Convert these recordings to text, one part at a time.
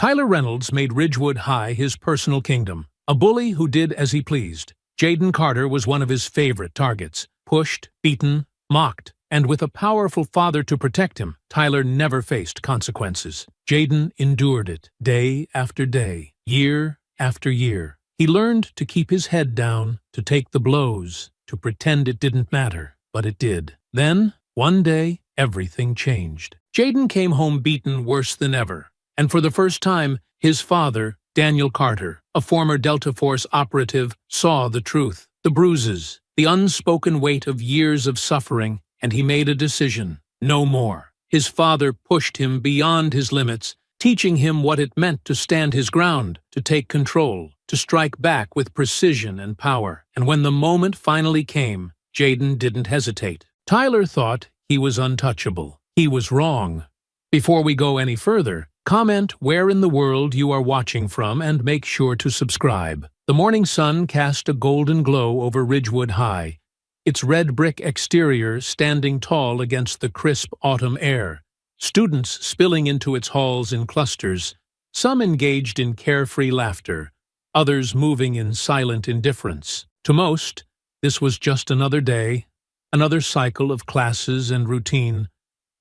Tyler Reynolds made Ridgewood High his personal kingdom, a bully who did as he pleased. Jaden Carter was one of his favorite targets. Pushed, beaten, mocked, and with a powerful father to protect him, Tyler never faced consequences. Jaden endured it, day after day, year after year. He learned to keep his head down, to take the blows, to pretend it didn't matter, but it did. Then, one day, everything changed. Jaden came home beaten worse than ever, and for the first time, his father, Daniel Carter, a former Delta Force operative, saw the truth, the bruises, the unspoken weight of years of suffering, and he made a decision: no more. His father pushed him beyond his limits, teaching him what it meant to stand his ground, to take control, to strike back with precision and power. And when the moment finally came, Jaden didn't hesitate. Tyler thought he was untouchable. He was wrong. Before we go any further, comment where in the world you are watching from and make sure to subscribe. The morning sun cast a golden glow over Ridgewood High, its red brick exterior standing tall against the crisp autumn air, students spilling into its halls in clusters, some engaged in carefree laughter, others moving in silent indifference. To most, this was just another day, another cycle of classes and routine.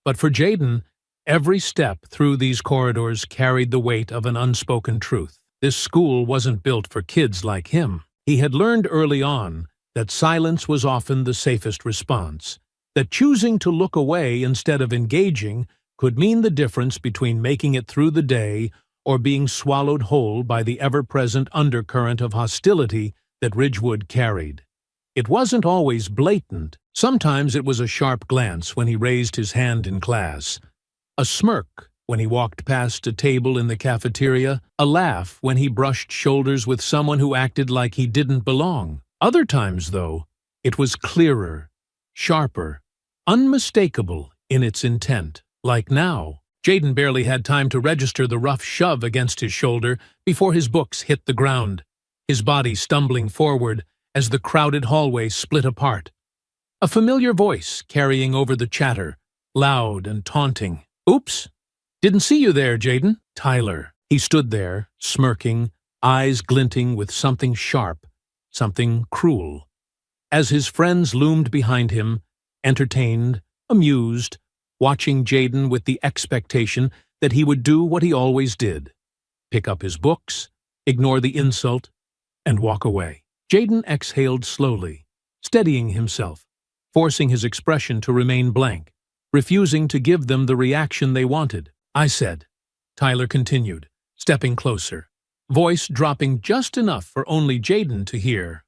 But for Jaden, every step through these corridors carried the weight of an unspoken truth. This school wasn't built for kids like him. He had learned early on that silence was often the safest response, that choosing to look away instead of engaging could mean the difference between making it through the day or being swallowed whole by the ever-present undercurrent of hostility that Ridgewood carried. It wasn't always blatant. Sometimes it was a sharp glance when he raised his hand in class, a smirk when he walked past a table in the cafeteria, a laugh when he brushed shoulders with someone who acted like he didn't belong. Other times, though, it was clearer, sharper, unmistakable in its intent. Like now, Jaden barely had time to register the rough shove against his shoulder before his books hit the ground, his body stumbling forward as the crowded hallway split apart. A familiar voice carrying over the chatter, loud and taunting. "Oops! Didn't see you there, Jaden." Tyler. He stood there, smirking, eyes glinting with something sharp, something cruel. As his friends loomed behind him, entertained, amused, watching Jaden with the expectation that he would do what he always did: pick up his books, ignore the insult, and walk away. Jaden exhaled slowly, steadying himself, forcing his expression to remain blank, refusing to give them the reaction they wanted. "I said," Tyler continued, stepping closer, voice dropping just enough for only Jaden to hear.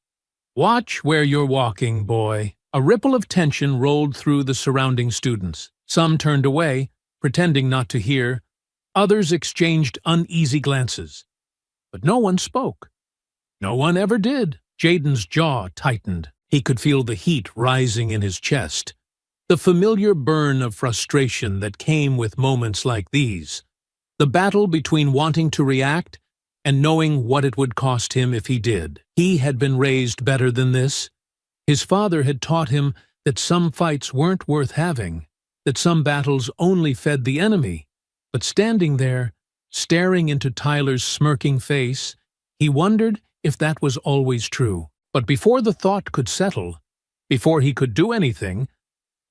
"Watch where you're walking, boy." A ripple of tension rolled through the surrounding students. Some turned away, pretending not to hear. Others exchanged uneasy glances. But no one spoke. No one ever did. Jaden's jaw tightened. He could feel the heat rising in his chest, the familiar burn of frustration that came with moments like these. The battle between wanting to react and knowing what it would cost him if he did. He had been raised better than this. His father had taught him that some fights weren't worth having, that some battles only fed the enemy. But standing there, staring into Tyler's smirking face, he wondered if that was always true. But before the thought could settle, before he could do anything,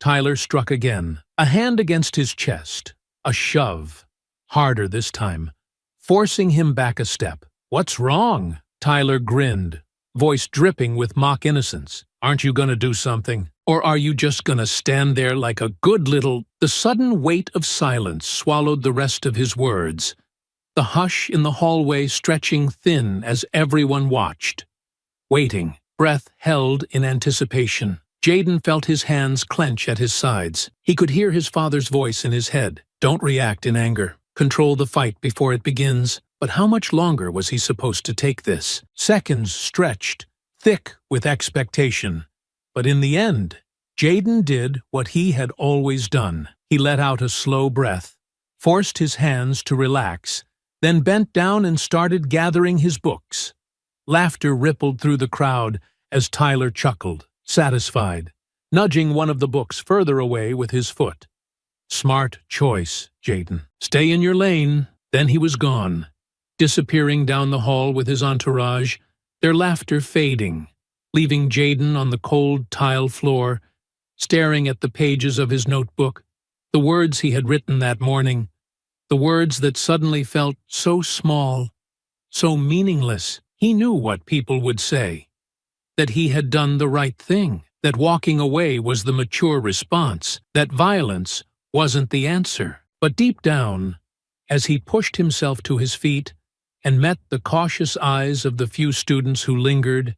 Tyler struck again, a hand against his chest, a shove, harder this time, forcing him back a step. "What's wrong?" Tyler grinned, voice dripping with mock innocence. "Aren't you gonna do something? Or are you just gonna stand there like a good little—" The sudden weight of silence swallowed the rest of his words, the hush in the hallway stretching thin as everyone watched. Waiting, breath held in anticipation. Jaden felt his hands clench at his sides. He could hear his father's voice in his head. "Don't react in anger. Control the fight before it begins." But how much longer was he supposed to take this? Seconds stretched, thick with expectation. But in the end, Jaden did what he had always done. He let out a slow breath, forced his hands to relax, then bent down and started gathering his books. Laughter rippled through the crowd as Tyler chuckled, satisfied, nudging one of the books further away with his foot. "Smart choice, Jaden. Stay in your lane." Then he was gone, disappearing down the hall with his entourage, their laughter fading, leaving Jaden on the cold tile floor, staring at the pages of his notebook, the words he had written that morning, the words that suddenly felt so small, so meaningless. He knew what people would say, that he had done the right thing, that walking away was the mature response, that violence wasn't the answer. But deep down, as he pushed himself to his feet and met the cautious eyes of the few students who lingered,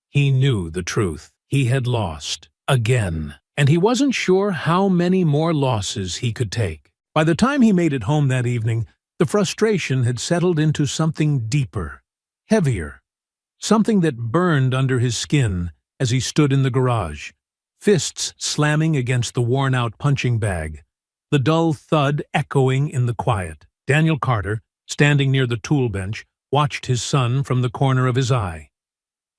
he knew the truth. He had lost, again, and he wasn't sure how many more losses he could take. By the time he made it home that evening, the frustration had settled into something deeper, heavier, something that burned under his skin as he stood in the garage, fists slamming against the worn-out punching bag, the dull thud echoing in the quiet. Daniel Carter, standing near the tool bench, watched his son from the corner of his eye.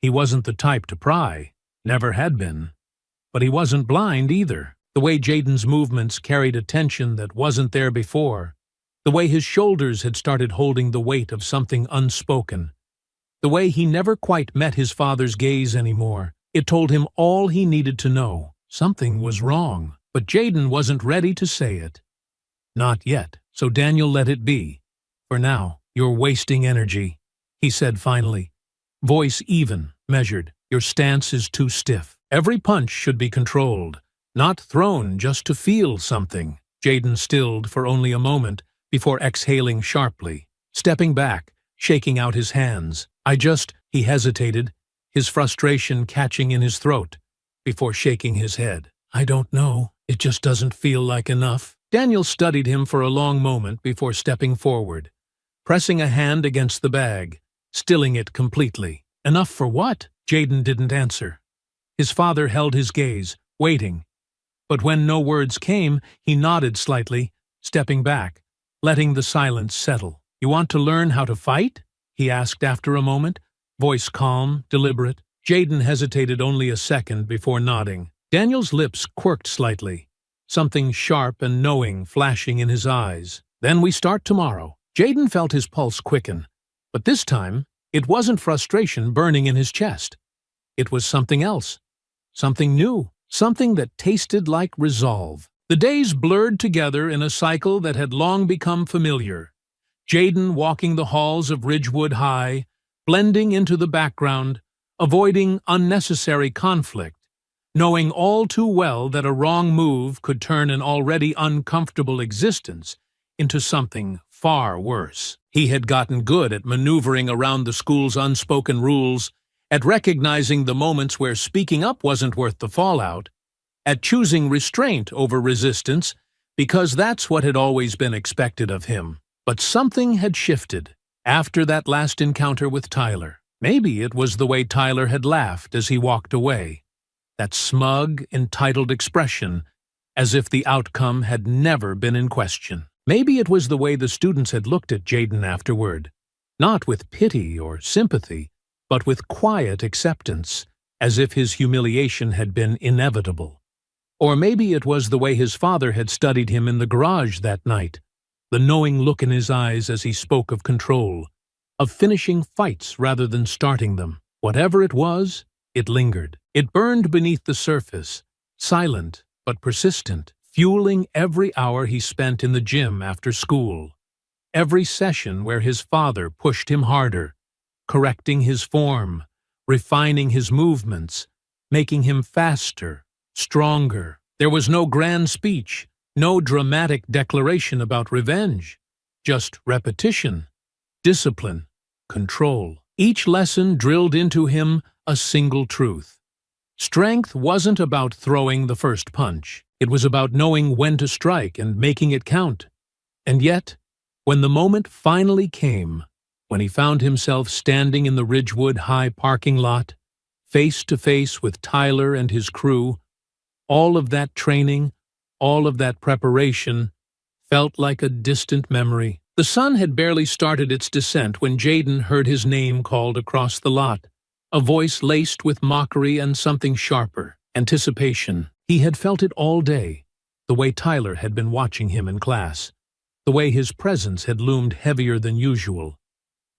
He wasn't the type to pry, never had been. But he wasn't blind either. The way Jaden's movements carried a tension that wasn't there before, the way his shoulders had started holding the weight of something unspoken, the way he never quite met his father's gaze anymore, it told him all he needed to know. Something was wrong, but Jaden wasn't ready to say it. Not yet, so Daniel let it be. For now, you're wasting energy, he said finally. Voice even, measured. Your stance is too stiff. Every punch should be controlled, not thrown just to feel something. Jaden stilled for only a moment before exhaling sharply, stepping back, shaking out his hands. He hesitated, his frustration catching in his throat, before shaking his head. I don't know. It just doesn't feel like enough. Daniel studied him for a long moment before stepping forward, pressing a hand against the bag, stilling it completely. Enough for what? Jaden didn't answer. His father held his gaze, waiting. But when no words came, he nodded slightly, stepping back, letting the silence settle. You want to learn how to fight? He asked after a moment, voice calm, deliberate. Jaden hesitated only a second before nodding. Daniel's lips quirked slightly, something sharp and knowing flashing in his eyes. Then we start tomorrow. Jaden felt his pulse quicken, but this time it wasn't frustration burning in his chest. It was something else, something new, something that tasted like resolve. The days blurred together in a cycle that had long become familiar. Jaden walking the halls of Ridgewood High, blending into the background, avoiding unnecessary conflict, knowing all too well that a wrong move could turn an already uncomfortable existence into something far worse. He had gotten good at maneuvering around the school's unspoken rules, at recognizing the moments where speaking up wasn't worth the fallout, at choosing restraint over resistance, because that's what had always been expected of him. But something had shifted after that last encounter with Tyler. Maybe it was the way Tyler had laughed as he walked away, that smug, entitled expression, as if the outcome had never been in question. Maybe it was the way the students had looked at Jaden afterward, not with pity or sympathy, but with quiet acceptance, as if his humiliation had been inevitable. Or maybe it was the way his father had studied him in the garage that night, the knowing look in his eyes as he spoke of control, of finishing fights rather than starting them. Whatever it was, it lingered. It burned beneath the surface, silent but persistent, fueling every hour he spent in the gym after school, every session where his father pushed him harder, correcting his form, refining his movements, making him faster, stronger. There was no grand speech, no dramatic declaration about revenge, just repetition, discipline, control. Each lesson drilled into him a single truth. Strength wasn't about throwing the first punch. It was about knowing when to strike and making it count. And yet, when the moment finally came, when he found himself standing in the Ridgewood High parking lot, face to face with Tyler and his crew, all of that training, all of that preparation, felt like a distant memory. The sun had barely started its descent when Jaden heard his name called across the lot, a voice laced with mockery and something sharper, anticipation. He had felt it all day, the way Tyler had been watching him in class. the way his presence had loomed heavier than usual.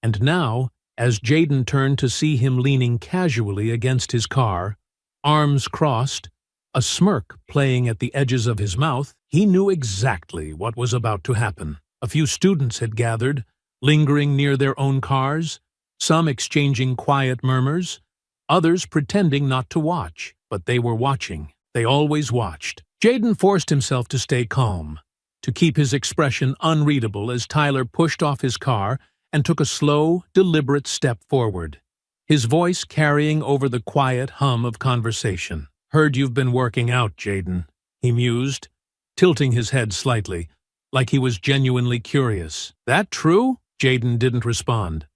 And now, as Jaden turned to see him leaning casually against his car, arms crossed, a smirk playing at the edges of his mouth, he knew exactly what was about to happen. A few students had gathered, lingering near their own cars, some exchanging quiet murmurs, others pretending not to watch. But they were watching. They always watched. Jaden forced himself to stay calm, to keep his expression unreadable as Tyler pushed off his car and took a slow, deliberate step forward, his voice carrying over the quiet hum of conversation. "Heard you've been working out, Jaden," he mused, tilting his head slightly, like he was genuinely curious. "That true?" Jaden didn't respond.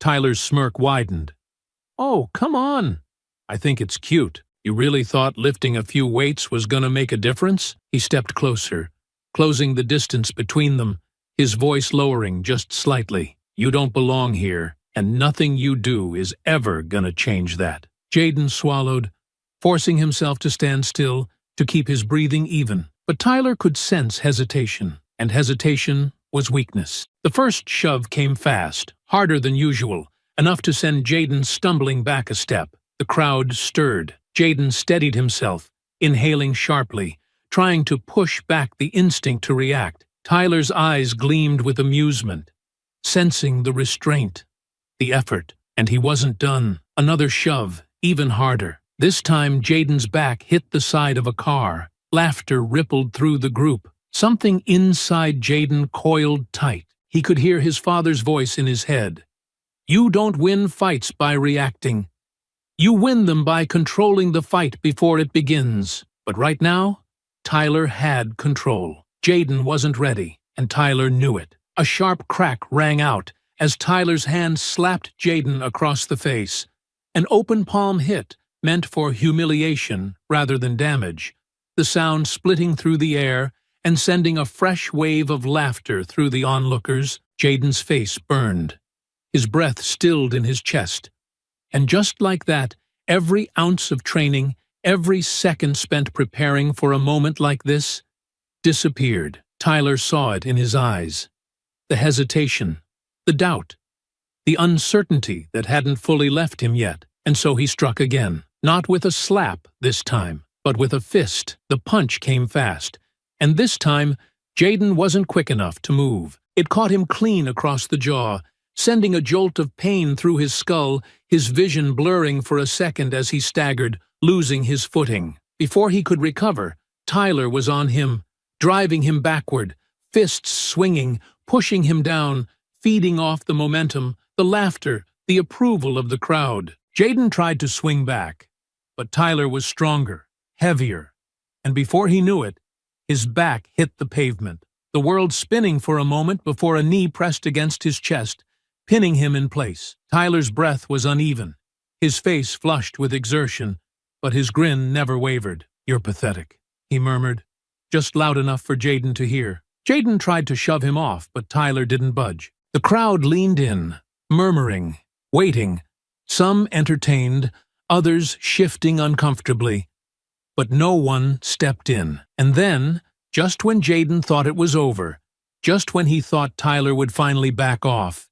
Tyler's smirk widened. "Oh, come on. I think it's cute. You really thought lifting a few weights was gonna make a difference?" He stepped closer, closing the distance between them, his voice lowering just slightly. "You don't belong here, and nothing you do is ever gonna change that." Jaden swallowed, forcing himself to stand still, to keep his breathing even. But Tyler could sense hesitation, and hesitation was weakness. The first shove came fast, harder than usual, enough to send Jaden stumbling back a step. The crowd stirred. Jaden steadied himself, inhaling sharply, trying to push back the instinct to react. Tyler's eyes gleamed with amusement, sensing the restraint, the effort, and he wasn't done. Another shove, even harder. This time Jaden's back hit the side of a car. Laughter rippled through the group. Something inside Jaden coiled tight. He could hear his father's voice in his head. "You don't win fights by reacting. You win them by controlling the fight before it begins." But right now, Tyler had control. Jaden wasn't ready, and Tyler knew it. A sharp crack rang out as Tyler's hand slapped Jaden across the face. An open palm hit, meant for humiliation rather than damage, the sound splitting through the air and sending a fresh wave of laughter through the onlookers. Jaden's face burned. His breath stilled in his chest. And just like that, every ounce of training, every second spent preparing for a moment like this, disappeared. Tyler saw it in his eyes. The hesitation, the doubt, the uncertainty that hadn't fully left him yet. And so he struck again. Not with a slap this time, but with a fist. The punch came fast. And this time, Jaden wasn't quick enough to move. It caught him clean across the jaw, sending a jolt of pain through his skull, his vision blurring for a second as he staggered, losing his footing. Before he could recover, Tyler was on him, driving him backward, fists swinging, pushing him down, feeding off the momentum, the laughter, the approval of the crowd. Jaden tried to swing back, but Tyler was stronger, heavier, and before he knew it, his back hit the pavement, the world spinning for a moment before a knee pressed against his chest, pinning him in place. Tyler's breath was uneven, his face flushed with exertion, but his grin never wavered. "You're pathetic," he murmured, just loud enough for Jaden to hear. Jaden tried to shove him off, but Tyler didn't budge. The crowd leaned in, murmuring, waiting, some entertained, others shifting uncomfortably. But no one stepped in. And then, just when Jaden thought it was over, just when he thought Tyler would finally back off,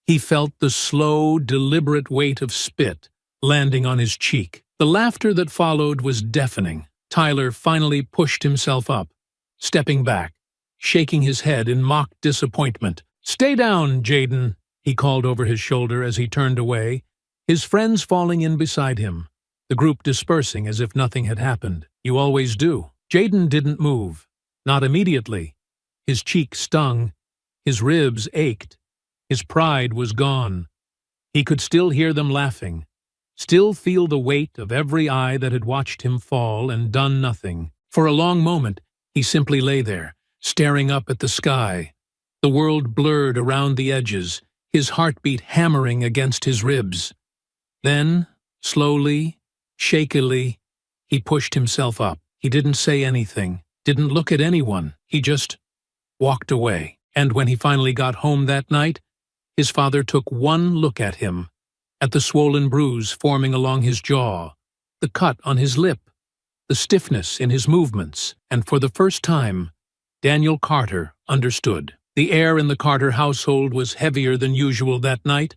he felt the slow, deliberate weight of spit landing on his cheek. The laughter that followed was deafening. Tyler finally pushed himself up, stepping back, shaking his head in mock disappointment. "Stay down, Jaden," he called over his shoulder as he turned away, his friends falling in beside him, the group dispersing as if nothing had happened. "You always do." Jaden didn't move, not immediately. His cheek stung, his ribs ached, his pride was gone. He could still hear them laughing, still feel the weight of every eye that had watched him fall and done nothing. For a long moment, he simply lay there, staring up at the sky, the world blurred around the edges, his heartbeat hammering against his ribs. Then, slowly, shakily, he pushed himself up. He didn't say anything, didn't look at anyone. He just walked away. And when he finally got home that night, his father took one look at him, at the swollen bruise forming along his jaw, the cut on his lip, the stiffness in his movements, and for the first time, Daniel Carter understood. The air in the Carter household was heavier than usual that night,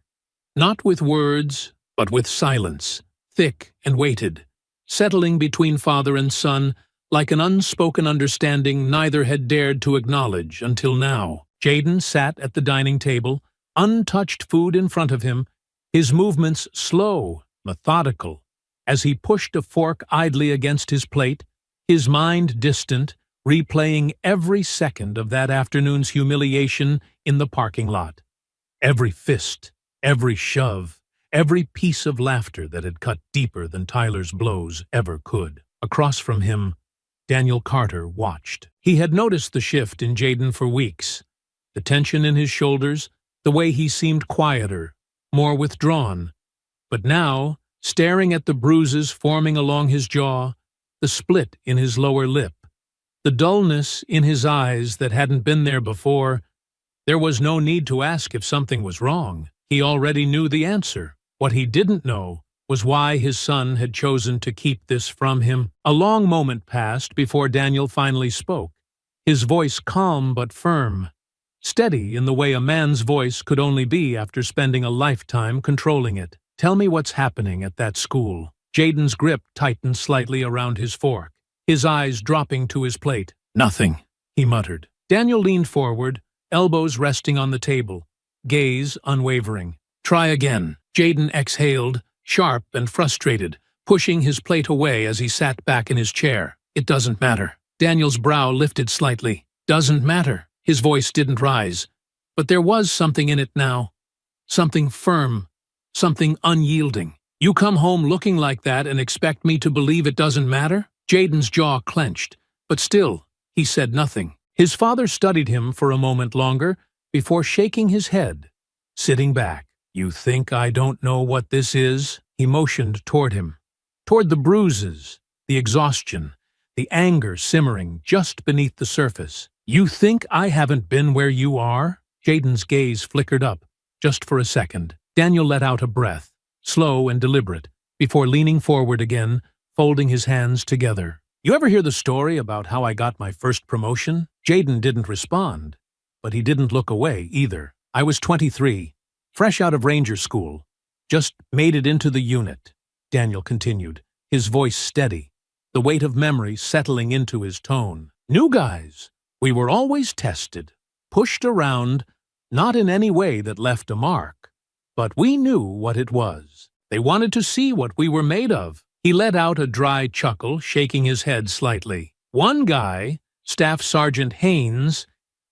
not with words, but with silence, thick and weighted, settling between father and son like an unspoken understanding neither had dared to acknowledge until now. Jayden sat at the dining table, untouched food in front of him, his movements slow, methodical, as he pushed a fork idly against his plate, his mind distant, replaying every second of that afternoon's humiliation in the parking lot. Every fist, every shove, every piece of laughter that had cut deeper than Tyler's blows ever could. Across from him, Daniel Carter watched. He had noticed the shift in Jayden for weeks. The tension in his shoulders, the way he seemed quieter, more withdrawn. But now, staring at the bruises forming along his jaw, the split in his lower lip, the dullness in his eyes that hadn't been there before, there was no need to ask if something was wrong. He already knew the answer. What he didn't know was why his son had chosen to keep this from him. A long moment passed before Daniel finally spoke, his voice calm but firm, steady in the way a man's voice could only be after spending a lifetime controlling it. "Tell me what's happening at that school." Jayden's grip tightened slightly around his fork, his eyes dropping to his plate. "Nothing," he muttered. Daniel leaned forward, elbows resting on the table, gaze unwavering. "Try again." Jayden exhaled, sharp and frustrated, pushing his plate away as he sat back in his chair. "It doesn't matter." Daniel's brow lifted slightly. "Doesn't matter." His voice didn't rise, but there was something in it now. Something firm, something unyielding. "You come home looking like that and expect me to believe it doesn't matter?" Jayden's jaw clenched, but still, he said nothing. His father studied him for a moment longer before shaking his head, sitting back. "You think I don't know what this is?" He motioned toward him, toward the bruises, the exhaustion, the anger simmering just beneath the surface. "You think I haven't been where you are?" Jayden's gaze flickered up, just for a second. Daniel let out a breath, slow and deliberate, before leaning forward again, folding his hands together. "You ever hear the story about how I got my first promotion?" Jayden didn't respond, but he didn't look away either. "I was 23. Fresh out of Ranger School. Just made it into the unit," Daniel continued, his voice steady, the weight of memory settling into his tone. "New guys. We were always tested, pushed around, not in any way that left a mark. But we knew what it was. They wanted to see what we were made of." He let out a dry chuckle, shaking his head slightly. "One guy, Staff Sergeant Haynes,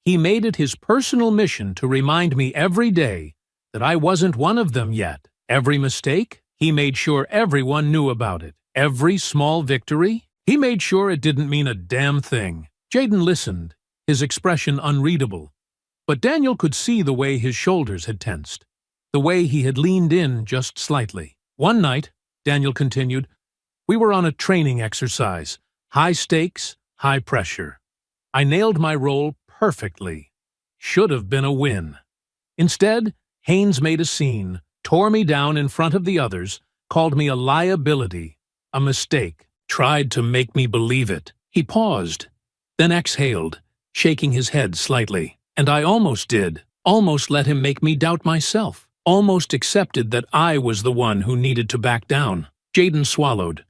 he made it his personal mission to remind me every day that I wasn't one of them yet. Every mistake, he made sure everyone knew about it. Every small victory, he made sure it didn't mean a damn thing." Jayden listened, his expression unreadable. But Daniel could see the way his shoulders had tensed, the way he had leaned in just slightly. "One night," Daniel continued, "we were on a training exercise. High stakes, high pressure. I nailed my role perfectly. Should have been a win. Instead, Haynes made a scene, tore me down in front of the others, called me a liability, a mistake, tried to make me believe it." He paused, then exhaled, shaking his head slightly. "And I almost did, almost let him make me doubt myself, almost accepted that I was the one who needed to back down." Jayden swallowed,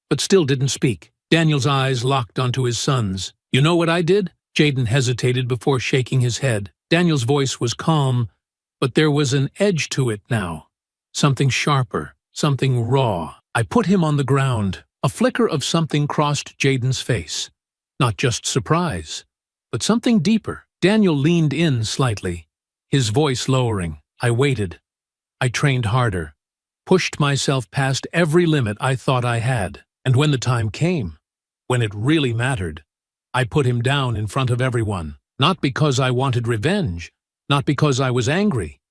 but still didn't speak. Daniel's eyes locked onto his son's. "You know what I did?" Jayden hesitated before shaking his head. Daniel's voice was calm, but there was an edge to it now. Something sharper, something raw. "I put him on the ground." A flicker of something crossed Jayden's face. Not just surprise, but something deeper. Daniel leaned in slightly, his voice lowering. "I waited. I trained harder, pushed myself past every limit I thought I had. And when the time came, when it really mattered, I put him down in front of everyone. Not because I wanted revenge, not because I was angry,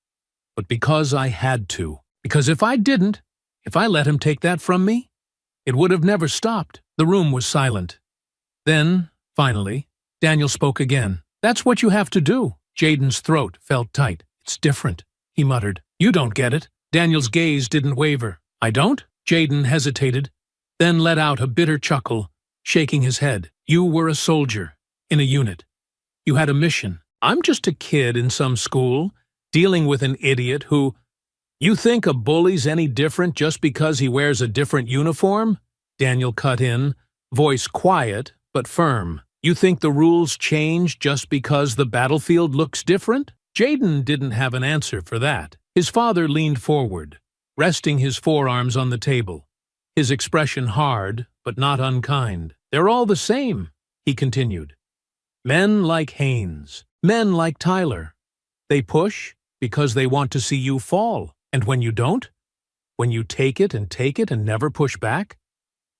but because I had to. Because if I didn't, if I let him take that from me, it would have never stopped." The room was silent. Then, finally, Daniel spoke again. "That's what you have to do." Jayden's throat felt tight. "It's different," he muttered. "You don't get it." Daniel's gaze didn't waver. "I don't?" Jayden hesitated, then let out a bitter chuckle, shaking his head. "You were a soldier, in a unit. You had a mission. I'm just a kid in some school, dealing with an idiot who— You think a bully's any different just because he wears a different uniform? Daniel cut in, voice quiet but firm. You think the rules change just because the battlefield looks different? Jaden didn't have an answer for that. His father leaned forward, resting his forearms on the table, his expression hard but not unkind. They're all the same, he continued. Men like Haynes, men like Tyler. They push because they want to see you fall. And when you don't, when you take it and never push back,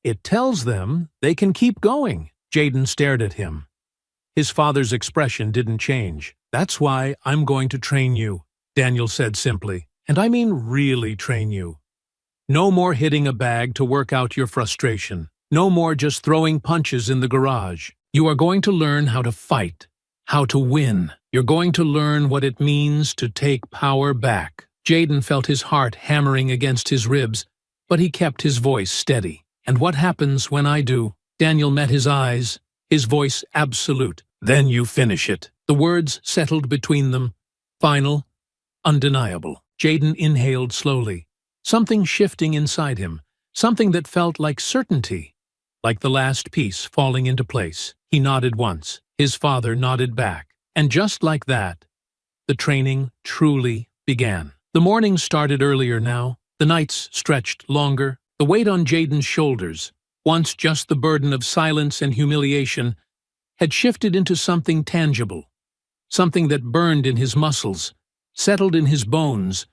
it tells them they can keep going. Jaden stared at him. His father's expression didn't change. That's why I'm going to train you, Daniel said simply. And I mean really train you. No more hitting a bag to work out your frustration. No more just throwing punches in the garage. You are going to learn how to fight, how to win. You're going to learn what it means to take power back. Jaden felt his heart hammering against his ribs, but he kept his voice steady. And what happens when I do? Daniel met his eyes, his voice absolute. Then you finish it. The words settled between them, final, undeniable. Jaden inhaled slowly, something shifting inside him, something that felt like certainty, like the last piece falling into place. He nodded once, his father nodded back, and just like that, the training truly began. The mornings started earlier now, the nights stretched longer, the weight on Jaden's shoulders, once just the burden of silence and humiliation, had shifted into something tangible, something that burned in his muscles, settled in his bones,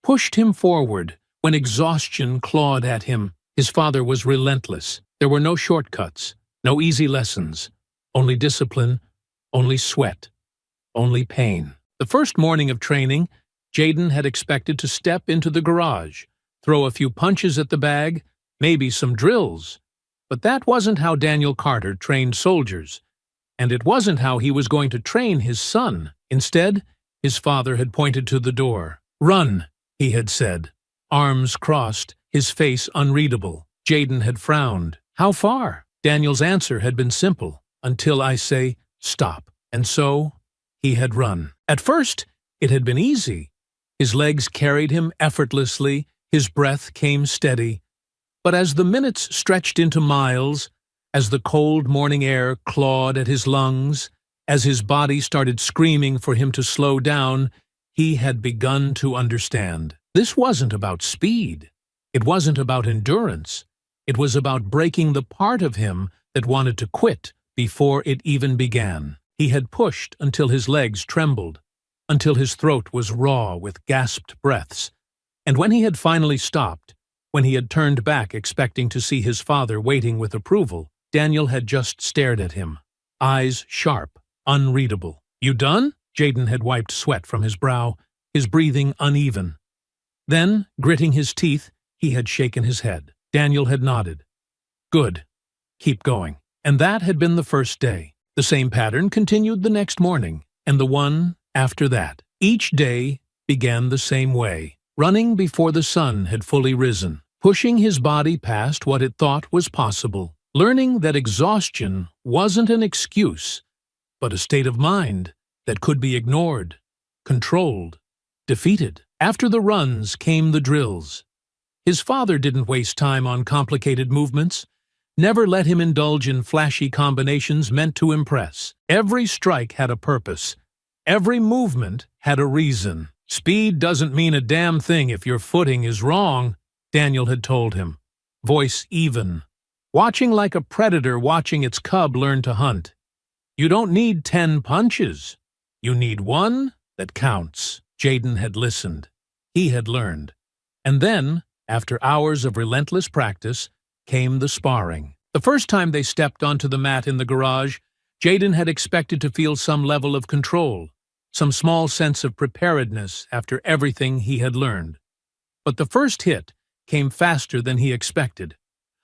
pushed him forward when exhaustion clawed at him. His father was relentless. There were no shortcuts, no easy lessons, only discipline, only sweat, only pain. The first morning of training, Jaden had expected to step into the garage, throw a few punches at the bag, maybe some drills. But that wasn't how Daniel Carter trained soldiers, and it wasn't how he was going to train his son. Instead, his father had pointed to the door. "Run," he had said, arms crossed, his face unreadable. Jaden had frowned. "How far?" Daniel's answer had been simple, "Until I say stop." And so, he had run. At first, it had been easy. His legs carried him effortlessly, his breath came steady. But as the minutes stretched into miles, as the cold morning air clawed at his lungs, as his body started screaming for him to slow down, he had begun to understand. This wasn't about speed. It wasn't about endurance. It was about breaking the part of him that wanted to quit before it even began. He had pushed until his legs trembled, until his throat was raw with gasped breaths. And when he had finally stopped, when he had turned back expecting to see his father waiting with approval, Daniel had just stared at him, eyes sharp, unreadable. "You done?" Jaden had wiped sweat from his brow, his breathing uneven. Then, gritting his teeth, he had shaken his head. Daniel had nodded. "Good. Keep going." And that had been the first day. The same pattern continued the next morning, and the one after that. Each day began the same way, running before the sun had fully risen, pushing his body past what it thought was possible, learning that exhaustion wasn't an excuse, but a state of mind that could be ignored, controlled, defeated. After the runs came the drills. His father didn't waste time on complicated movements, never let him indulge in flashy combinations meant to impress. Every strike had a purpose. Every movement had a reason. "Speed doesn't mean a damn thing if your footing is wrong," Daniel had told him, voice even, watching like a predator watching its cub learn to hunt. "You don't need 10 punches. You need one that counts." Jaden had listened. He had learned. And then, after hours of relentless practice, came the sparring. The first time they stepped onto the mat in the garage, Jaden had expected to feel some level of control, some small sense of preparedness after everything he had learned. But the first hit came faster than he expected,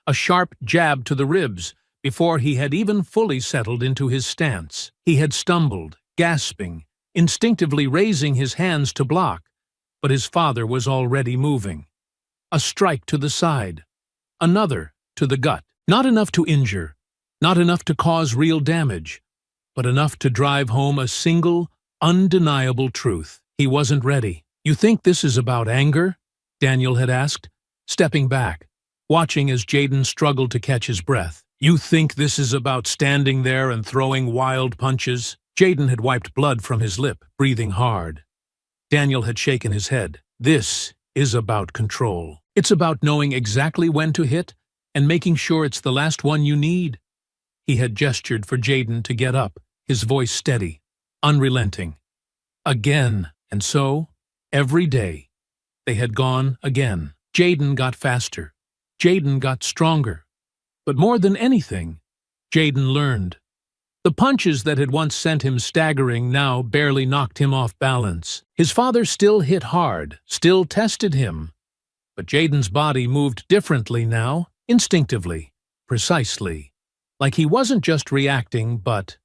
a sharp jab to the ribs before he had even fully settled into his stance. He had stumbled, gasping, instinctively raising his hands to block, but his father was already moving. A strike to the side, another to the gut. Not enough to injure, not enough to cause real damage, but enough to drive home a single, undeniable truth. He wasn't ready. "You think this is about anger?" Daniel had asked, stepping back, watching as Jaden struggled to catch his breath. "You think this is about standing there and throwing wild punches?" Jaden had wiped blood from his lip, breathing hard. Daniel had shaken his head. "This is about control. It's about knowing exactly when to hit and making sure it's the last one you need." He had gestured for Jaden to get up, his voice steady, unrelenting. Again, and so, every day, they had gone again. Jaden got faster. Jaden got stronger. But more than anything, Jaden learned. The punches that had once sent him staggering now barely knocked him off balance. His father still hit hard, still tested him. But Jaden's body moved differently now, instinctively, precisely. Like he wasn't just reacting, but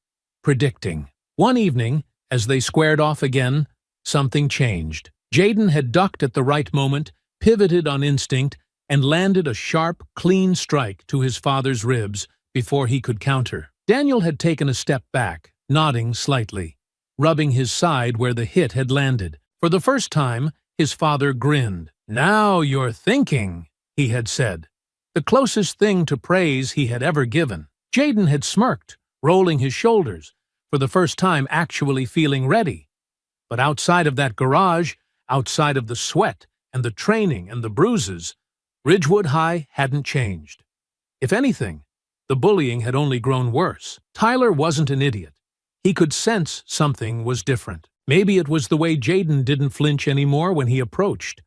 predicting. One evening, as they squared off again, something changed. Jaden had ducked at the right moment, pivoted on instinct, and landed a sharp, clean strike to his father's ribs before he could counter. Daniel had taken a step back, nodding slightly, rubbing his side where the hit had landed. For the first time, his father grinned. "Now you're thinking," he had said, the closest thing to praise he had ever given. Jaden had smirked, rolling his shoulders, for the first time actually feeling ready. But outside of that garage, outside of the sweat and the training and the bruises, Ridgewood High hadn't changed. If anything, the bullying had only grown worse. Tyler wasn't an idiot. He could sense something was different. Maybe it was the way Jaden didn't flinch anymore when he approached,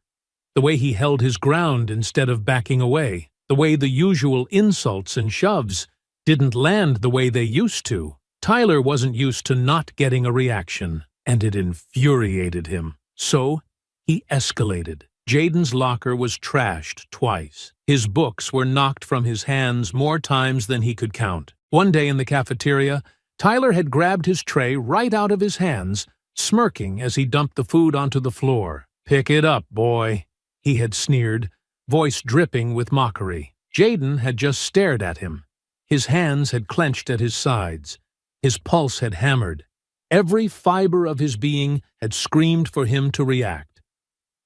the way he held his ground instead of backing away, the way the usual insults and shoves didn't land the way they used to. Tyler wasn't used to not getting a reaction, and it infuriated him. So, he escalated. Jaden's locker was trashed twice. His books were knocked from his hands more times than he could count. One day in the cafeteria, Tyler had grabbed his tray right out of his hands, smirking as he dumped the food onto the floor. "Pick it up, boy," he had sneered, voice dripping with mockery. Jaden had just stared at him. His hands had clenched at his sides. His pulse had hammered. Every fiber of his being had screamed for him to react.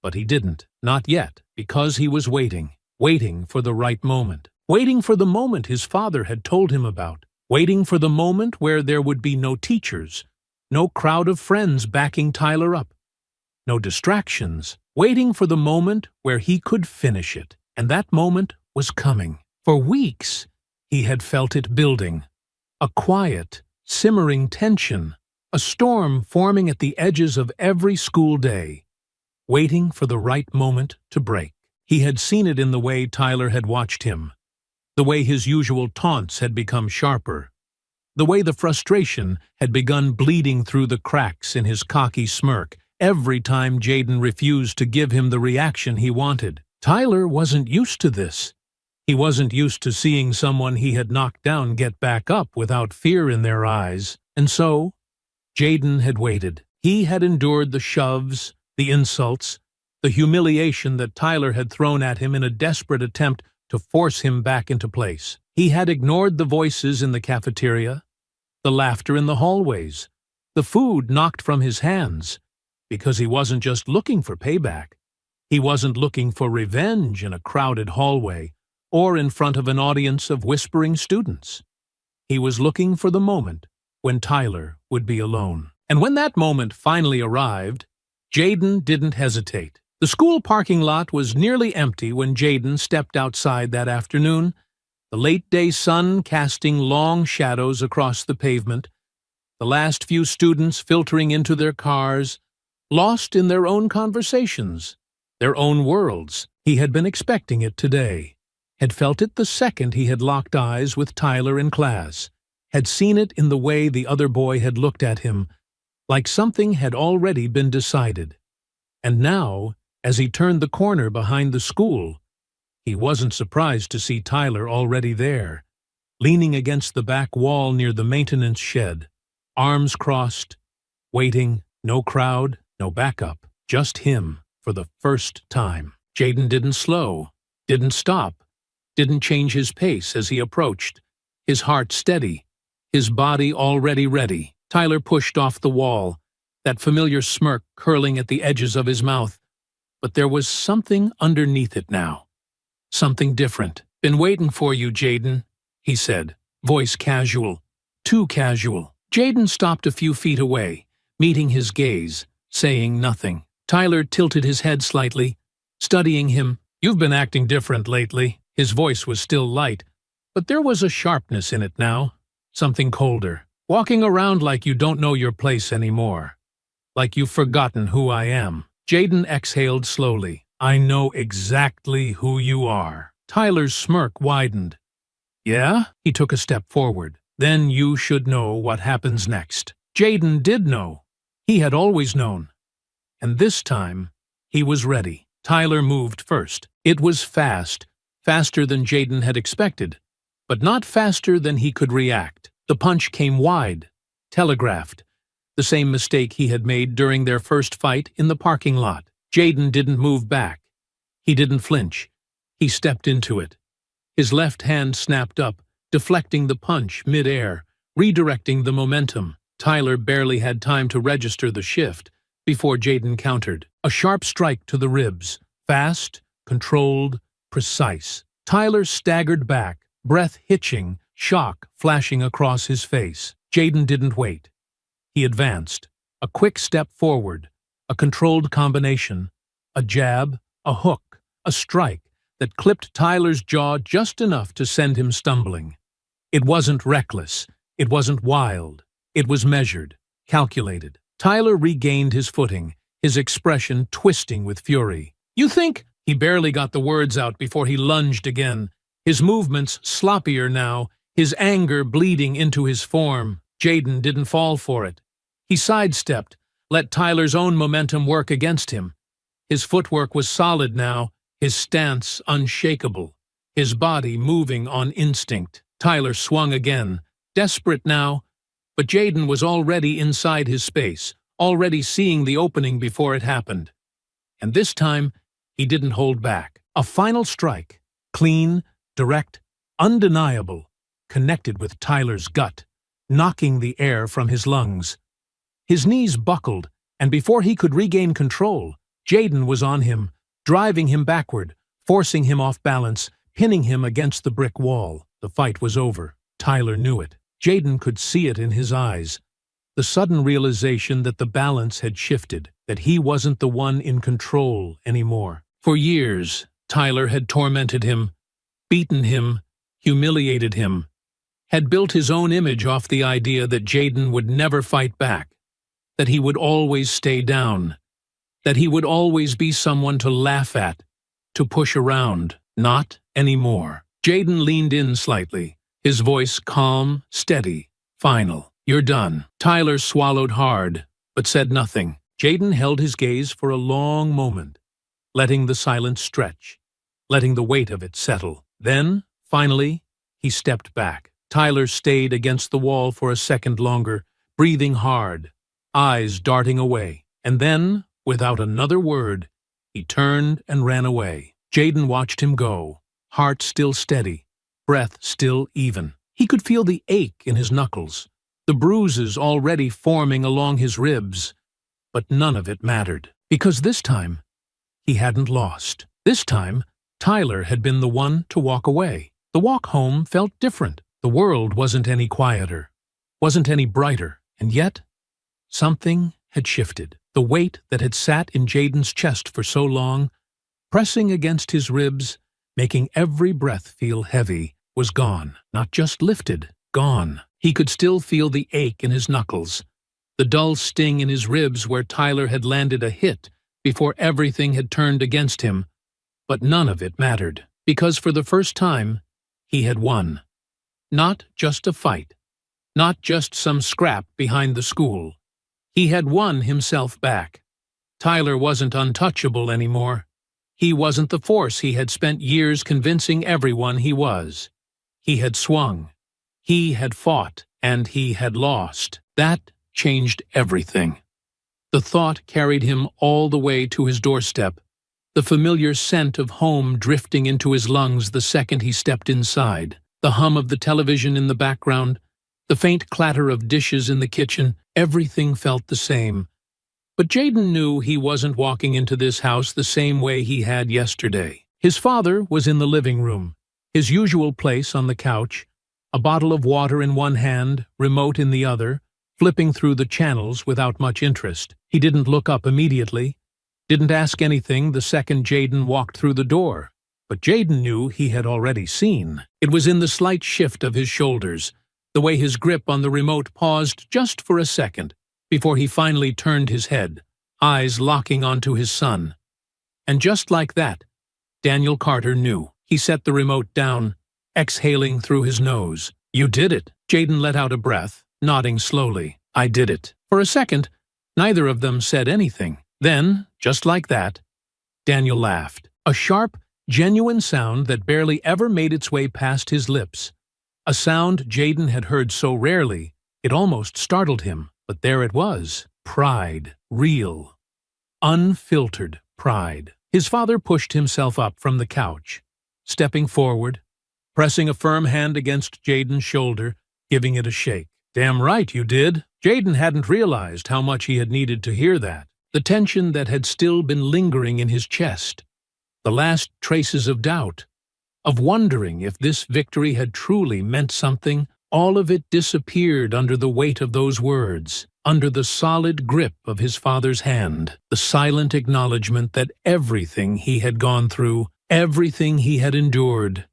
But he didn't, not yet, because he was waiting for the right moment. Waiting for the moment his father had told him about. Waiting for the moment where there would be no teachers, no crowd of friends backing Tyler up, no distractions. Waiting for the moment where he could finish it. And that moment was coming. For weeks, he had felt it building. A quiet, simmering tension, a storm forming at the edges of every school day, waiting for the right moment to break. He had seen it in the way Tyler had watched him, the way his usual taunts had become sharper, the way the frustration had begun bleeding through the cracks in his cocky smirk every time Jaden refused to give him the reaction he wanted. Tyler wasn't used to this. He wasn't used to seeing someone he had knocked down get back up without fear in their eyes. And so, Jaden had waited. He had endured the shoves, the insults, the humiliation that Tyler had thrown at him in a desperate attempt to force him back into place. He had ignored the voices in the cafeteria, the laughter in the hallways, the food knocked from his hands, because he wasn't just looking for payback. He wasn't looking for revenge in a crowded hallway or in front of an audience of whispering students. He was looking for the moment when Tyler would be alone. And when that moment finally arrived, Jaden didn't hesitate. The school parking lot was nearly empty when Jaden stepped outside that afternoon, the late-day sun casting long shadows across the pavement, the last few students filtering into their cars, lost in their own conversations, their own worlds. He had been expecting it today, had felt it the second he had locked eyes with Tyler in class, had seen it in the way the other boy had looked at him, like something had already been decided. And now, as he turned the corner behind the school, he wasn't surprised to see Tyler already there, leaning against the back wall near the maintenance shed, arms crossed, waiting, no crowd, no backup, just him for the first time. Jaden didn't slow, didn't stop, didn't change his pace as he approached, his heart steady, his body already ready. Tyler pushed off the wall, that familiar smirk curling at the edges of his mouth. But there was something underneath it now. Something different. "Been waiting for you, Jaden," he said, voice casual. Too casual. Jaden stopped a few feet away, meeting his gaze, saying nothing. Tyler tilted his head slightly, studying him. "You've been acting different lately." His voice was still light, but there was a sharpness in it now, something colder. "Walking around like you don't know your place anymore. Like you've forgotten who I am." Jaden exhaled slowly. "I know exactly who you are." Tyler's smirk widened. "Yeah?" He took a step forward. "Then you should know what happens next." Jaden did know. He had always known. And this time, he was ready. Tyler moved first. It was fast, faster than Jaden had expected, but not faster than he could react. The punch came wide, telegraphed, the same mistake he had made during their first fight in the parking lot. Jaden didn't move back. He didn't flinch. He stepped into it. His left hand snapped up, deflecting the punch mid-air, redirecting the momentum. Tyler barely had time to register the shift before Jaden countered. A sharp strike to the ribs, fast, controlled, precise. Tyler staggered back, breath hitching, shock flashing across his face. Jaden didn't wait. He advanced. A quick step forward, a controlled combination, a jab, a hook, a strike that clipped Tyler's jaw just enough to send him stumbling. It wasn't reckless. It wasn't wild. It was measured, calculated. Tyler regained his footing, his expression twisting with fury. "You think—" He barely got the words out before he lunged again, his movements sloppier now, his anger bleeding into his form. Jaden didn't fall for it. He sidestepped, let Tyler's own momentum work against him. His footwork was solid now, his stance unshakable, his body moving on instinct. Tyler swung again, desperate now, but Jaden was already inside his space, already seeing the opening before it happened. And this time, he didn't hold back. A final strike, clean, direct, undeniable, connected with Tyler's gut, knocking the air from his lungs. His knees buckled, and before he could regain control, Jaden was on him, driving him backward, forcing him off balance, pinning him against the brick wall. The fight was over. Tyler knew it. Jaden could see it in his eyes. The sudden realization that the balance had shifted, that he wasn't the one in control anymore. For years, Tyler had tormented him, beaten him, humiliated him, had built his own image off the idea that Jaden would never fight back, that he would always stay down, that he would always be someone to laugh at, to push around. Not anymore. Jaden leaned in slightly, his voice calm, steady, final. "You're done." Tyler swallowed hard, but said nothing. Jaden held his gaze for a long moment, letting the silence stretch, letting the weight of it settle. Then, finally, he stepped back. Tyler stayed against the wall for a second longer, breathing hard, eyes darting away. And then, without another word, he turned and ran away. Jaden watched him go, heart still steady, breath still even. He could feel the ache in his knuckles, the bruises already forming along his ribs. But none of it mattered, because this time, he hadn't lost. This time, Tyler had been the one to walk away. The walk home felt different. The world wasn't any quieter, wasn't any brighter, and yet, something had shifted. The weight that had sat in Jaden's chest for so long, pressing against his ribs, making every breath feel heavy, was gone. Not just lifted, gone. He could still feel the ache in his knuckles, the dull sting in his ribs where Tyler had landed a hit before everything had turned against him. But none of it mattered, because for the first time, he had won. Not just a fight, not just some scrap behind the school. He had won himself back. Tyler wasn't untouchable anymore. He wasn't the force he had spent years convincing everyone he was. He had swung. He had fought, and he had lost. That changed everything. The thought carried him all the way to his doorstep, the familiar scent of home drifting into his lungs the second he stepped inside, the hum of the television in the background, the faint clatter of dishes in the kitchen. Everything felt the same, But Jaden knew he wasn't walking into this house the same way he had yesterday. His father was in the living room, his usual place on the couch, a bottle of water in one hand, remote in the other, flipping through the channels without much interest. He didn't look up immediately, didn't ask anything the second Jaden walked through the door. But Jaden knew he had already seen. It was in the slight shift of his shoulders, the way his grip on the remote paused just for a second, before he finally turned his head, eyes locking onto his son. And just like that, Daniel Carter knew. He set the remote down, exhaling through his nose. "You did it." Jaden let out a breath, nodding slowly. "I did it." For a second, neither of them said anything. Then, just like that, Daniel laughed. A sharp, genuine sound that barely ever made its way past his lips. A sound Jaden had heard so rarely, it almost startled him. But there it was. Pride. Real. Unfiltered pride. His father pushed himself up from the couch, stepping forward, pressing a firm hand against Jaden's shoulder, giving it a shake. "Damn right you did." Jaden hadn't realized how much he had needed to hear that. The tension that had still been lingering in his chest. The last traces of doubt, of wondering if this victory had truly meant something, all of it disappeared under the weight of those words, under the solid grip of his father's hand, the silent acknowledgement that everything he had gone through, everything he had endured,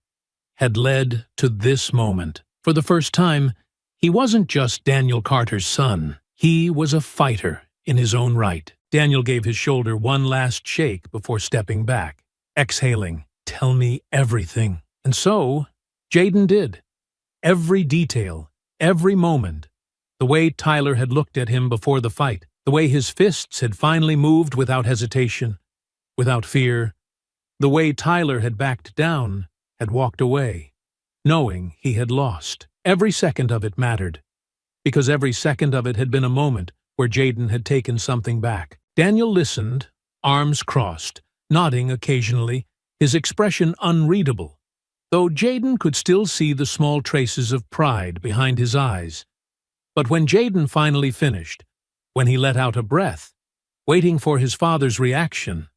had led to this moment. For the first time, he wasn't just Daniel Carter's son. He was a fighter in his own right. Daniel gave his shoulder one last shake before stepping back, exhaling, "Tell me everything." And so, Jaden did. Every detail, every moment, the way Tyler had looked at him before the fight, the way his fists had finally moved without hesitation, without fear, the way Tyler had backed down, had walked away, knowing he had lost. Every second of it mattered, because every second of it had been a moment where Jaden had taken something back. Daniel listened, arms crossed, nodding occasionally, his expression unreadable, though Jaden could still see the small traces of pride behind his eyes. But when Jaden finally finished, when he let out a breath, waiting for his father's reaction,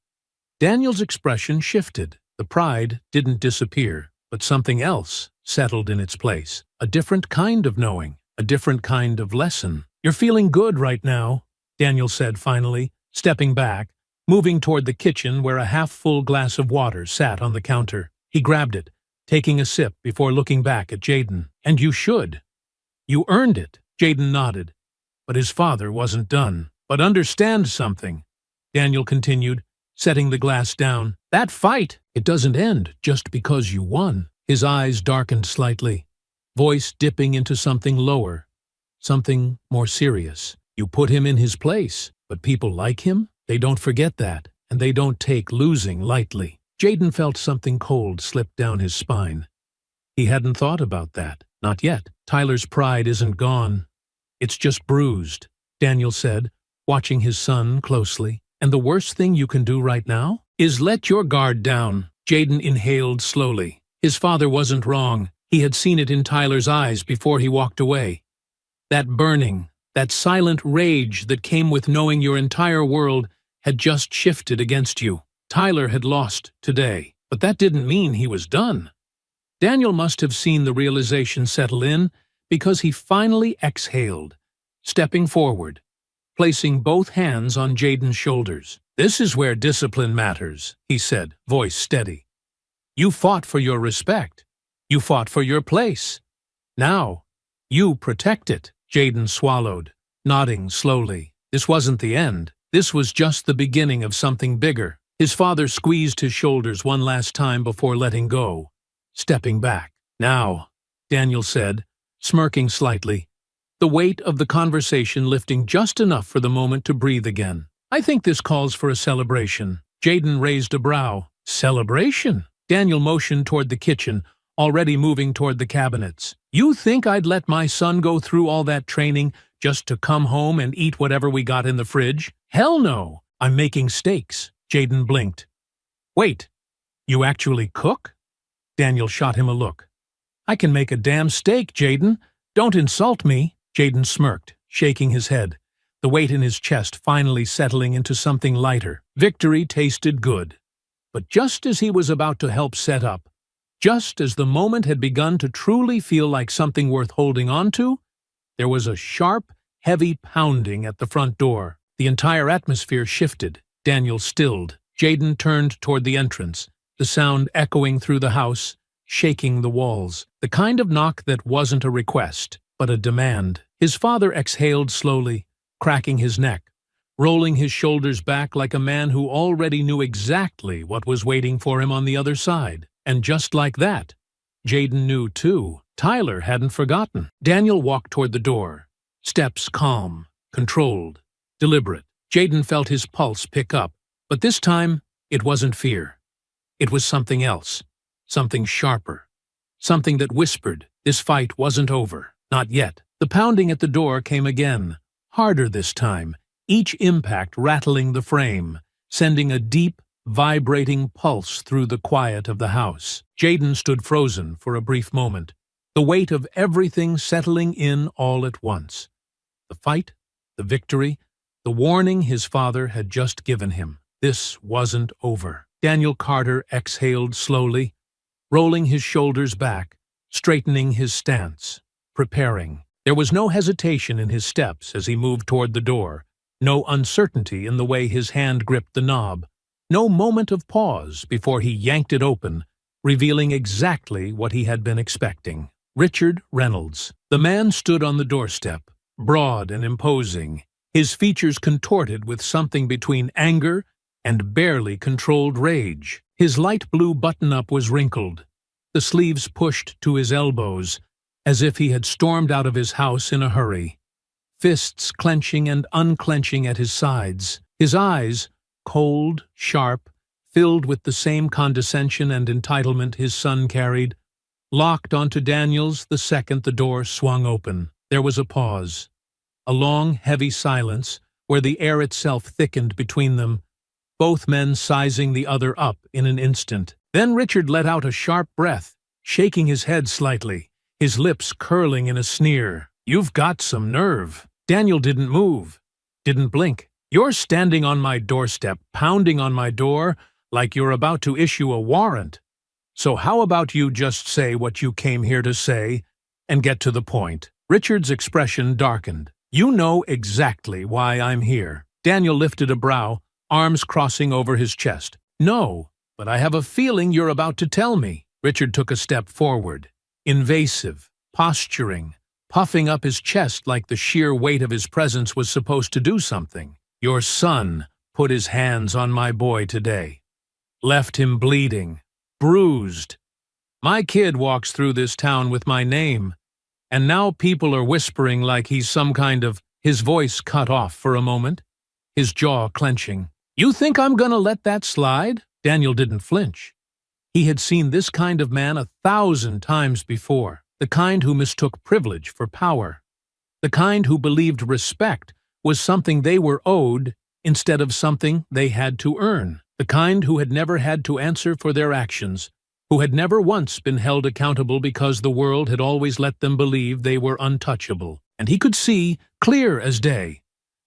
Daniel's expression shifted. The pride didn't disappear, but something else settled in its place. A different kind of knowing, a different kind of lesson. "You're feeling good right now," Daniel said finally, stepping back, moving toward the kitchen where a half-full glass of water sat on the counter. He grabbed it, taking a sip before looking back at Jaden. "And you should. You earned it." Jaden nodded, but his father wasn't done. "But understand something," Daniel continued, setting the glass down. "That fight, it doesn't end just because you won." His eyes darkened slightly, voice dipping into something lower, something more serious. "You put him in his place, but people like him, they don't forget that, and they don't take losing lightly." Jaden felt something cold slip down his spine. He hadn't thought about that. Not yet. Tyler's pride isn't gone. It's just bruised, Daniel said, watching his son closely. "And the worst thing you can do right now is let your guard down." Jaden inhaled slowly. His father wasn't wrong. He had seen it in Tyler's eyes before he walked away. That burning, that silent rage that came with knowing your entire world had just shifted against you. Tyler had lost today, but that didn't mean he was done. Daniel must have seen the realization settle in because he finally exhaled, stepping forward, placing both hands on Jaden's shoulders. "This is where discipline matters," he said, voice steady. "You fought for your respect. You fought for your place. Now, you protect it." Jaden swallowed, nodding slowly. This wasn't the end. This was just the beginning of something bigger. His father squeezed his shoulders one last time before letting go, stepping back. "Now," Daniel said, smirking slightly, the weight of the conversation lifting just enough for the moment to breathe again. "I think this calls for a celebration." Jaden raised a brow. "Celebration?" Daniel motioned toward the kitchen, already moving toward the cabinets. "You think I'd let my son go through all that training just to come home and eat whatever we got in the fridge? Hell no! I'm making steaks." Jaden blinked. "Wait, you actually cook?" Daniel shot him a look. "I can make a damn steak, Jaden. Don't insult me." Jaden smirked, shaking his head, the weight in his chest finally settling into something lighter. Victory tasted good. But just as he was about to help set up, just as the moment had begun to truly feel like something worth holding on to, there was a sharp, heavy pounding at the front door. The entire atmosphere shifted. Daniel stilled. Jaden turned toward the entrance, the sound echoing through the house, shaking the walls. The kind of knock that wasn't a request, but a demand. His father exhaled slowly, cracking his neck, rolling his shoulders back like a man who already knew exactly what was waiting for him on the other side. And just like that, Jaden knew too. Tyler hadn't forgotten. Daniel walked toward the door, steps calm, controlled, deliberate. Jaden felt his pulse pick up, but this time it wasn't fear. It was something else, something sharper, something that whispered, this fight wasn't over, not yet. The pounding at the door came again, harder this time, each impact rattling the frame, sending a deep, vibrating pulse through the quiet of the house. Jaden stood frozen for a brief moment, the weight of everything settling in all at once. The fight, the victory, the warning his father had just given him. This wasn't over. Daniel Carter exhaled slowly, rolling his shoulders back, straightening his stance, preparing. There was no hesitation in his steps as he moved toward the door, no uncertainty in the way his hand gripped the knob, no moment of pause before he yanked it open, revealing exactly what he had been expecting. Richard Reynolds. The man stood on the doorstep, broad and imposing, his features contorted with something between anger and barely controlled rage. His light blue button-up was wrinkled, the sleeves pushed to his elbows, as if he had stormed out of his house in a hurry, fists clenching and unclenching at his sides, his eyes, cold, sharp, filled with the same condescension and entitlement his son carried, locked onto Daniel's the second the door swung open. There was a pause, a long, heavy silence where the air itself thickened between them, both men sizing the other up in an instant. Then Richard let out a sharp breath, shaking his head slightly, his lips curling in a sneer. "You've got some nerve." Daniel didn't move, didn't blink. "You're standing on my doorstep, pounding on my door like you're about to issue a warrant. So how about you just say what you came here to say and get to the point?" Richard's expression darkened. "You know exactly why I'm here." Daniel lifted a brow, arms crossing over his chest. "No, but I have a feeling you're about to tell me." Richard took a step forward, invasive, posturing, puffing up his chest like the sheer weight of his presence was supposed to do something. "Your son put his hands on my boy today. Left him bleeding, bruised. My kid walks through this town with my name, and now people are whispering like he's some kind of—" His voice cut off for a moment, his jaw clenching. "You think I'm gonna let that slide?" Daniel didn't flinch. He had seen this kind of man 1,000 times before, the kind who mistook privilege for power, the kind who believed respect was something they were owed instead of something they had to earn, the kind who had never had to answer for their actions, who had never once been held accountable because the world had always let them believe they were untouchable. And he could see, clear as day,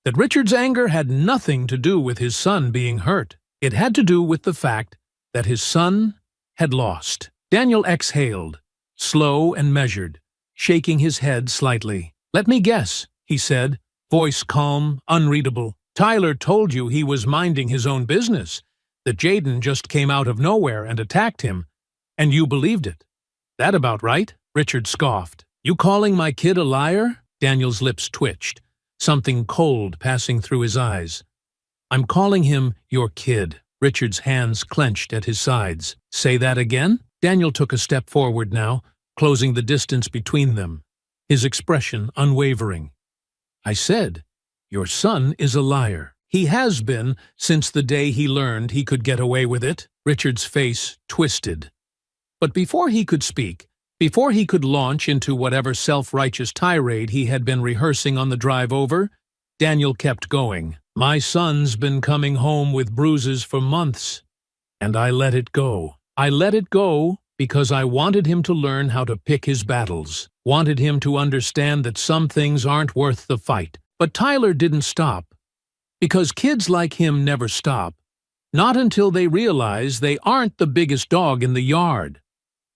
that Richard's anger had nothing to do with his son being hurt. It had to do with the fact that his son had lost. Daniel exhaled, slow and measured, shaking his head slightly. "Let me guess," he said, voice calm, unreadable. "Tyler told you he was minding his own business, that Jaden just came out of nowhere and attacked him, and you believed it. That about right?" Richard scoffed. "You calling my kid a liar?" Daniel's lips twitched, something cold passing through his eyes. "I'm calling him your kid." Richard's hands clenched at his sides. "Say that again?" Daniel took a step forward now, closing the distance between them, his expression unwavering. "I said, your son is a liar. He has been since the day he learned he could get away with it." Richard's face twisted. But before he could speak, before he could launch into whatever self-righteous tirade he had been rehearsing on the drive over, Daniel kept going. "My son's been coming home with bruises for months, and I let it go. I let it go because I wanted him to learn how to pick his battles, wanted him to understand that some things aren't worth the fight, But Tyler didn't stop, because kids like him never stop, not until they realize they aren't the biggest dog in the yard.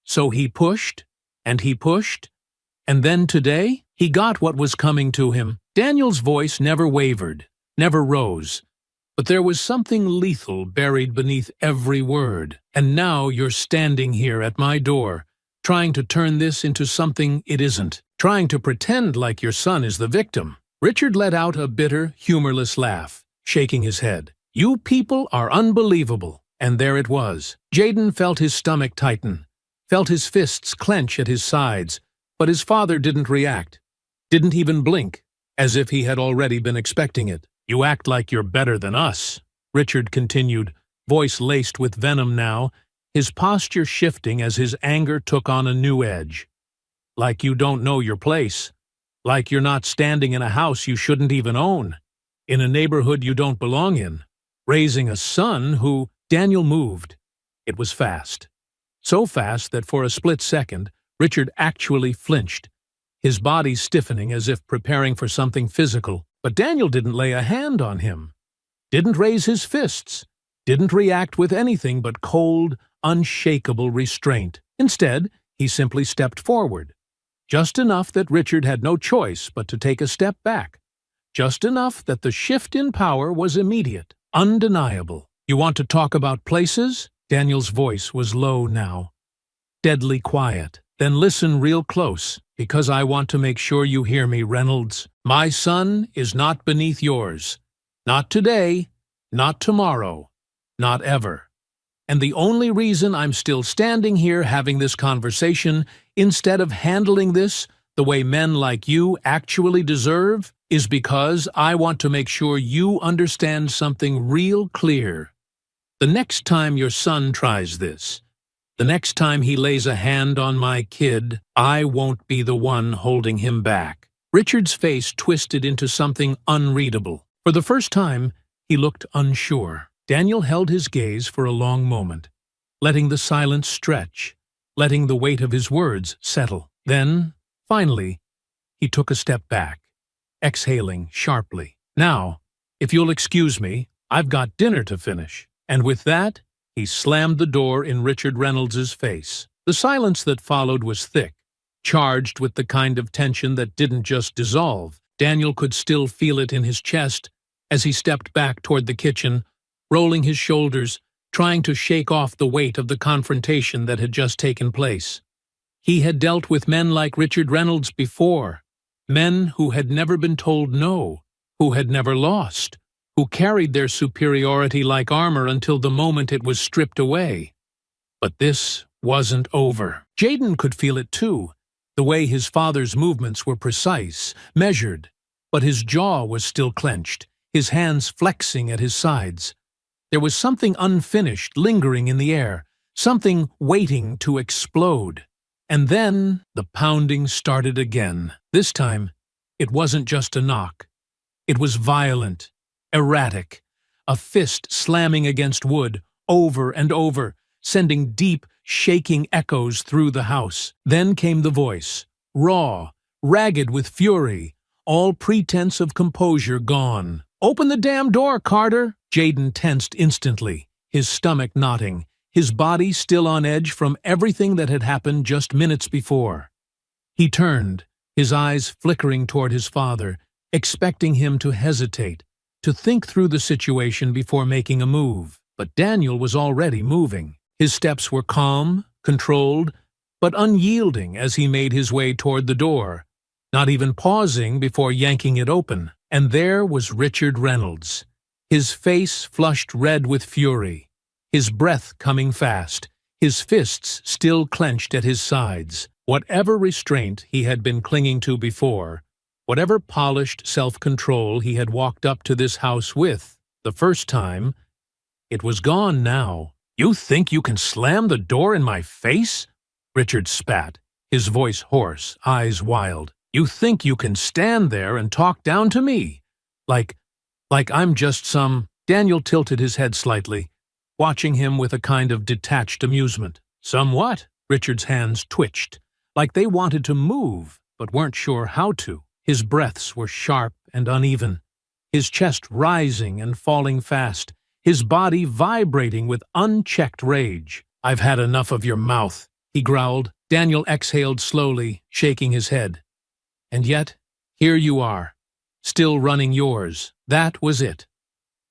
So he pushed, and he pushed, and then today, he got what was coming to him. Daniel's voice never wavered, never rose, but there was something lethal buried beneath every word. And now you're standing here at my door, trying to turn this into something it isn't, trying to pretend like your son is the victim. Richard let out a bitter, humorless laugh, shaking his head. You people are unbelievable. And there it was. Jaden felt his stomach tighten, felt his fists clench at his sides, but his father didn't react, didn't even blink, as if he had already been expecting it. You act like you're better than us, Richard continued, voice laced with venom now, his posture shifting as his anger took on a new edge. Like you don't know your place, like you're not standing in a house you shouldn't even own, in a neighborhood you don't belong in, raising a son who... Daniel moved. It was fast. So fast that for a split second, Richard actually flinched, his body stiffening as if preparing for something physical. But Daniel didn't lay a hand on him, didn't raise his fists, didn't react with anything but cold, unshakable restraint. Instead, he simply stepped forward, just enough that Richard had no choice but to take a step back, just enough that the shift in power was immediate, undeniable. You want to talk about places? Daniel's voice was low now, deadly quiet. Then listen real close, because I want to make sure you hear me, Reynolds. My son is not beneath yours. Not today, not tomorrow, not ever. And the only reason I'm still standing here having this conversation, instead of handling this the way men like you actually deserve, is because I want to make sure you understand something real clear. The next time your son tries this, the next time he lays a hand on my kid, I won't be the one holding him back. Richard's face twisted into something unreadable. For the first time, he looked unsure. Daniel held his gaze for a long moment, letting the silence stretch, letting the weight of his words settle. Then, finally, he took a step back, exhaling sharply. Now, if you'll excuse me, I've got dinner to finish. And with that, he slammed the door in Richard Reynolds's face. The silence that followed was thick, charged with the kind of tension that didn't just dissolve. Daniel could still feel it in his chest as he stepped back toward the kitchen, rolling his shoulders, trying to shake off the weight of the confrontation that had just taken place. He had dealt with men like Richard Reynolds before, men who had never been told no, who had never lost, who carried their superiority like armor until the moment it was stripped away. But this wasn't over. Jaden could feel it too, the way his father's movements were precise, measured, but his jaw was still clenched, his hands flexing at his sides. There was something unfinished lingering in the air, something waiting to explode. And then the pounding started again. This time, it wasn't just a knock. It was violent, erratic, a fist slamming against wood, over and over, sending deep, shaking echoes through the house. Then came the voice, raw, ragged with fury, all pretense of composure gone. "Open the damn door, Carter!" Jaden tensed instantly, his stomach knotting, his body still on edge from everything that had happened just minutes before. He turned, his eyes flickering toward his father, expecting him to hesitate, to think through the situation before making a move. But Daniel was already moving. His steps were calm, controlled, but unyielding as he made his way toward the door, not even pausing before yanking it open. And there was Richard Reynolds, his face flushed red with fury, his breath coming fast, his fists still clenched at his sides. Whatever restraint he had been clinging to before, whatever polished self-control he had walked up to this house with the first time, it was gone now. "You think you can slam the door in my face?" Richard spat, his voice hoarse, eyes wild. "You think you can stand there and talk down to me? Like I'm just some—" Daniel tilted his head slightly, watching him with a kind of detached amusement. "Some what?" Richard's hands twitched, like they wanted to move, but weren't sure how to. His breaths were sharp and uneven, his chest rising and falling fast, his body vibrating with unchecked rage. "I've had enough of your mouth," he growled. Daniel exhaled slowly, shaking his head. "And yet, here you are, still running yours." That was it.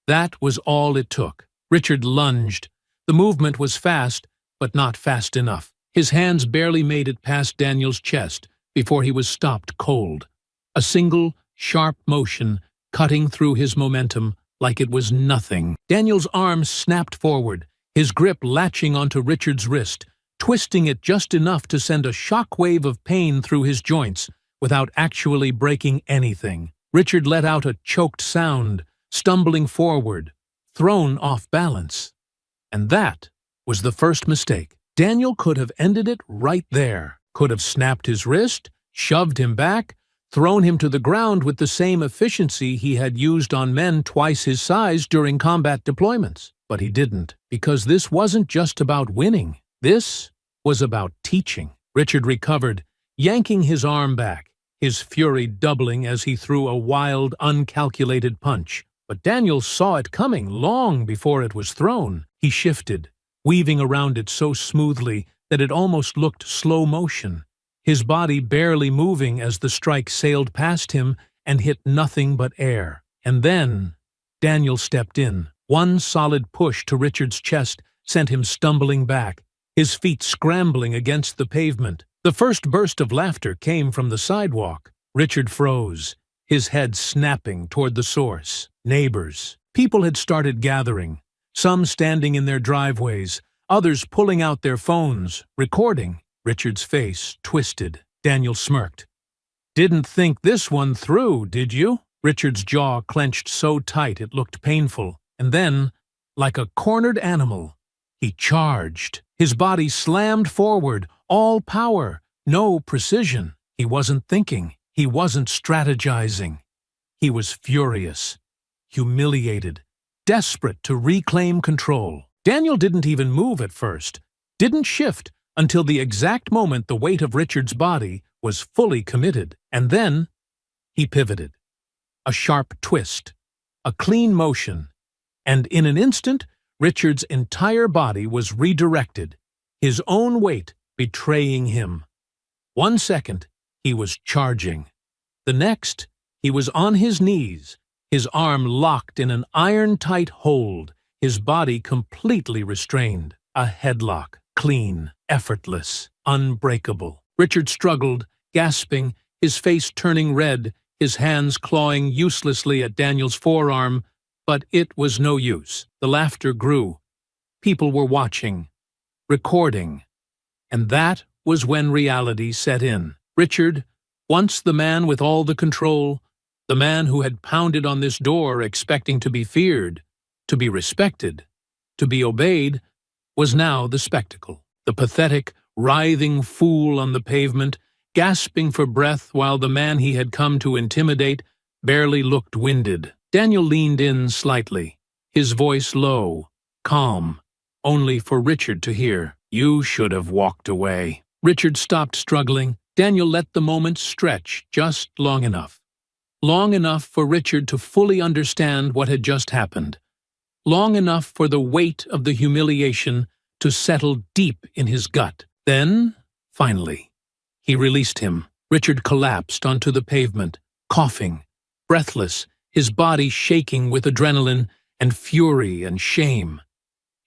That was all it took. Richard lunged. The movement was fast, but not fast enough. His hands barely made it past Daniel's chest before he was stopped cold. A single, sharp motion cutting through his momentum like it was nothing. Daniel's arm snapped forward, his grip latching onto Richard's wrist, twisting it just enough to send a shockwave of pain through his joints without actually breaking anything. Richard let out a choked sound, stumbling forward, thrown off balance. And that was the first mistake. Daniel could have ended it right there. Could have snapped his wrist, shoved him back, thrown him to the ground with the same efficiency he had used on men twice his size during combat deployments. But he didn't, because this wasn't just about winning. This was about teaching. Richard recovered, yanking his arm back, his fury doubling as he threw a wild, uncalculated punch. But Daniel saw it coming long before it was thrown. He shifted, weaving around it so smoothly that it almost looked slow motion, his body barely moving as the strike sailed past him and hit nothing but air. And then Daniel stepped in. One solid push to Richard's chest sent him stumbling back, his feet scrambling against the pavement. The first burst of laughter came from the sidewalk. Richard froze, his head snapping toward the source. Neighbors. People had started gathering, some standing in their driveways, others pulling out their phones, recording. Richard's face twisted. Daniel smirked. "Didn't think this one through, did you?" Richard's jaw clenched so tight it looked painful. And then, like a cornered animal, he charged. His body slammed forward, all power, no precision. He wasn't thinking. He wasn't strategizing. He was furious, humiliated, desperate to reclaim control. Daniel didn't even move at first, didn't shift until the exact moment the weight of Richard's body was fully committed. And then he pivoted. A sharp twist, a clean motion, and in an instant, Richard's entire body was redirected, his own weight betraying him. 1 second, he was charging. The next, he was on his knees, his arm locked in an iron-tight hold, his body completely restrained. A headlock, clean, effortless, unbreakable. Richard struggled, gasping, his face turning red, his hands clawing uselessly at Daniel's forearm, but it was no use. The laughter grew. People were watching, recording. And that was when reality set in. Richard, once the man with all the control, the man who had pounded on this door expecting to be feared, to be respected, to be obeyed, was now the spectacle. The pathetic, writhing fool on the pavement, gasping for breath while the man he had come to intimidate barely looked winded. Daniel leaned in slightly, his voice low, calm, only for Richard to hear. "You should have walked away." Richard stopped struggling. Daniel let the moment stretch just long enough. Long enough for Richard to fully understand what had just happened. Long enough for the weight of the humiliation to settle deep in his gut. Then, finally, he released him. Richard collapsed onto the pavement, coughing, breathless, his body shaking with adrenaline and fury and shame.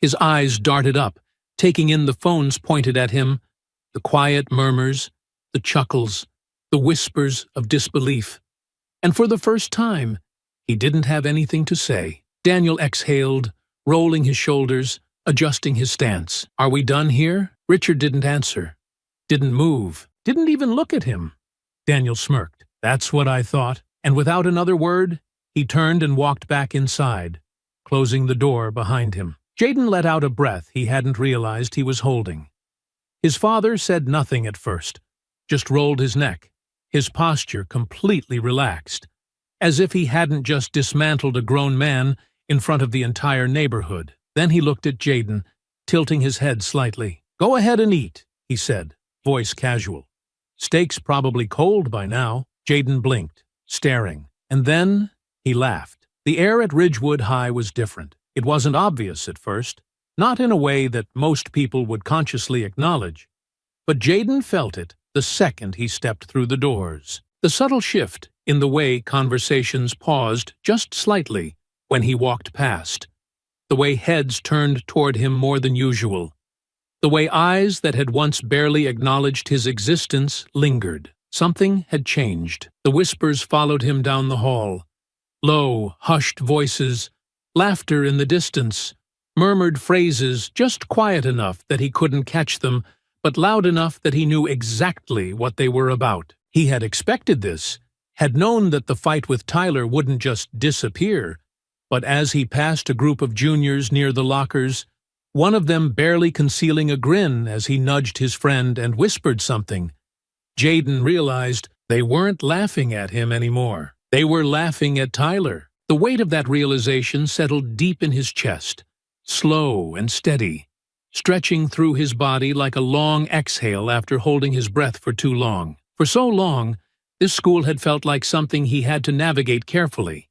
His eyes darted up, taking in the phones pointed at him, the quiet murmurs, the chuckles, the whispers of disbelief. And for the first time, he didn't have anything to say. Daniel exhaled, rolling his shoulders, adjusting his stance. "Are we done here?" Richard didn't answer, didn't move, didn't even look at him. Daniel smirked. "That's what I thought." And without another word, he turned and walked back inside, closing the door behind him. Jaden let out a breath he hadn't realized he was holding. His father said nothing at first, just rolled his neck, his posture completely relaxed, as if he hadn't just dismantled a grown man in front of the entire neighborhood. Then he looked at Jaden, tilting his head slightly. "Go ahead and eat," he said, voice casual. "Steak's probably cold by now." Jaden blinked, staring. And then he laughed. The air at Ridgewood High was different. It wasn't obvious at first, not in a way that most people would consciously acknowledge. But Jaden felt it the second he stepped through the doors. The subtle shift in the way conversations paused just slightly when he walked past. The way heads turned toward him more than usual. The way eyes that had once barely acknowledged his existence lingered. Something had changed. The whispers followed him down the hall. Low, hushed voices, laughter in the distance, murmured phrases just quiet enough that he couldn't catch them, but loud enough that he knew exactly what they were about. He had expected this, had known that the fight with Tyler wouldn't just disappear, but as he passed a group of juniors near the lockers, one of them barely concealing a grin as he nudged his friend and whispered something, Jaden realized they weren't laughing at him anymore. They were laughing at Tyler. The weight of that realization settled deep in his chest, slow and steady, stretching through his body like a long exhale after holding his breath for too long. For so long, this school had felt like something he had to navigate carefully,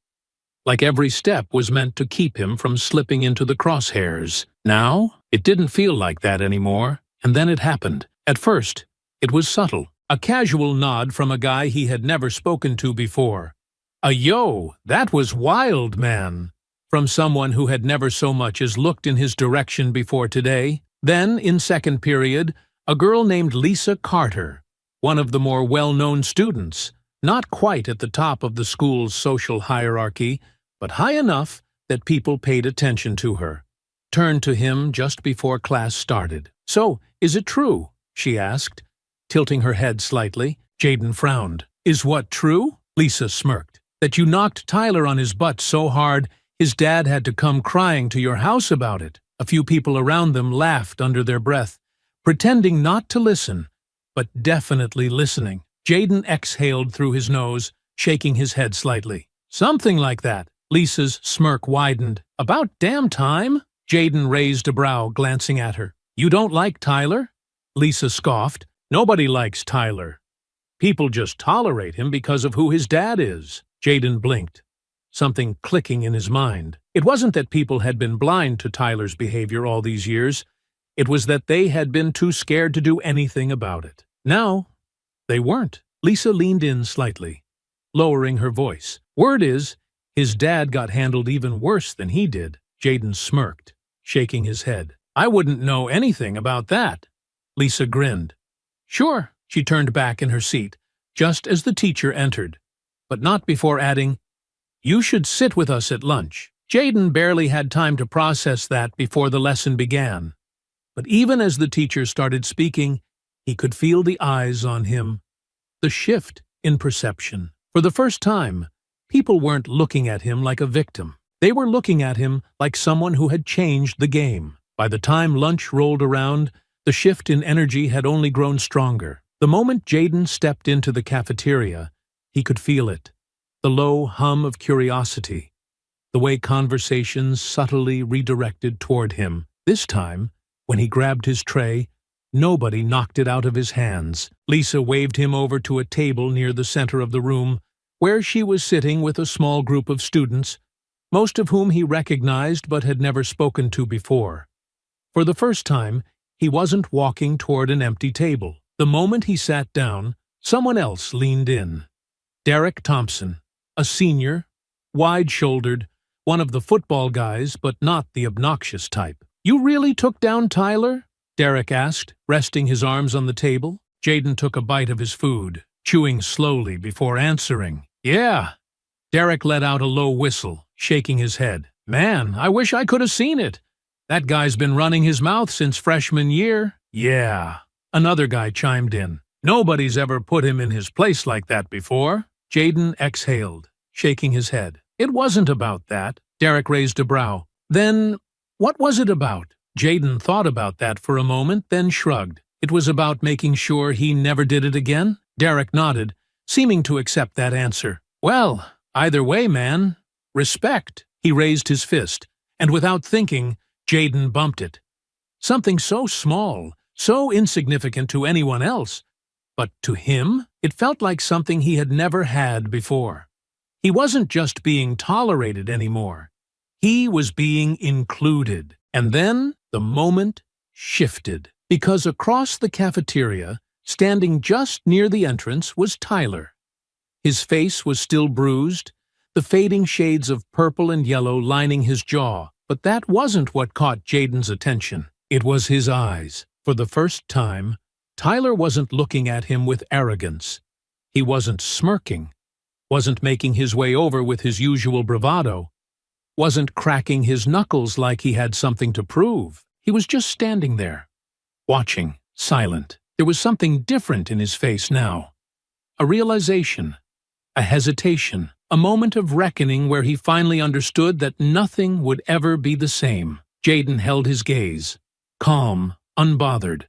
like every step was meant to keep him from slipping into the crosshairs. Now, it didn't feel like that anymore, and then it happened. At first, it was subtle, a casual nod from a guy he had never spoken to before. A "Yo, that was wild, man," from someone who had never so much as looked in his direction before today. Then, in second period, a girl named Lisa Carter, one of the more well-known students, not quite at the top of the school's social hierarchy, but high enough that people paid attention to her, turned to him just before class started. "So, is it true?" she asked, tilting her head slightly. Jaden frowned. "Is what true?" Lisa smirked. "That you knocked Tyler on his butt so hard his dad had to come crying to your house about it." A few people around them laughed under their breath, pretending not to listen, but definitely listening. Jaden exhaled through his nose, shaking his head slightly. "Something like that." Lisa's smirk widened. "About damn time." Jaden raised a brow, glancing at her. "You don't like Tyler?" Lisa scoffed. "Nobody likes Tyler. People just tolerate him because of who his dad is." Jaden blinked, something clicking in his mind. It wasn't that people had been blind to Tyler's behavior all these years. It was that they had been too scared to do anything about it. Now, they weren't. Lisa leaned in slightly, lowering her voice. "Word is, his dad got handled even worse than he did." Jaden smirked, shaking his head. "I wouldn't know anything about that." Lisa grinned. "Sure." She turned back in her seat, just as the teacher entered, but not before adding, "You should sit with us at lunch." Jaden barely had time to process that before the lesson began. But even as the teacher started speaking, he could feel the eyes on him. The shift in perception. For the first time, people weren't looking at him like a victim. They were looking at him like someone who had changed the game. By the time lunch rolled around, the shift in energy had only grown stronger. The moment Jaden stepped into the cafeteria, he could feel it. The low hum of curiosity. The way conversations subtly redirected toward him. This time, when he grabbed his tray, nobody knocked it out of his hands. Lisa waved him over to a table near the center of the room, where she was sitting with a small group of students, most of whom he recognized but had never spoken to before. For the first time, he wasn't walking toward an empty table. The moment he sat down, someone else leaned in. Derek Thompson, a senior, wide-shouldered, one of the football guys, but not the obnoxious type. "You really took down Tyler?" Derek asked, resting his arms on the table. Jaden took a bite of his food, chewing slowly before answering. "Yeah." Derek let out a low whistle, shaking his head. "Man, I wish I could have seen it. That guy's been running his mouth since freshman year." "Yeah." Another guy chimed in. "Nobody's ever put him in his place like that before." Jaden exhaled, shaking his head. "It wasn't about that." Derek raised a brow. "Then, what was it about?" Jaden thought about that for a moment, then shrugged. "It was about making sure he never did it again?" Derek nodded, seeming to accept that answer. "Well, either way, man. Respect." He raised his fist, and without thinking, Jaden bumped it. Something so small, so insignificant to anyone else, but to him, it felt like something he had never had before. He wasn't just being tolerated anymore. He was being included. And then the moment shifted, because across the cafeteria, standing just near the entrance, was Tyler. His face was still bruised, the fading shades of purple and yellow lining his jaw, but that wasn't what caught Jaden's attention. It was his eyes. For the first time, Tyler wasn't looking at him with arrogance. He wasn't smirking, wasn't making his way over with his usual bravado, wasn't cracking his knuckles like he had something to prove. He was just standing there, watching, silent. There was something different in his face now. A realization, a hesitation, a moment of reckoning where he finally understood that nothing would ever be the same. Jaden held his gaze, calm, unbothered,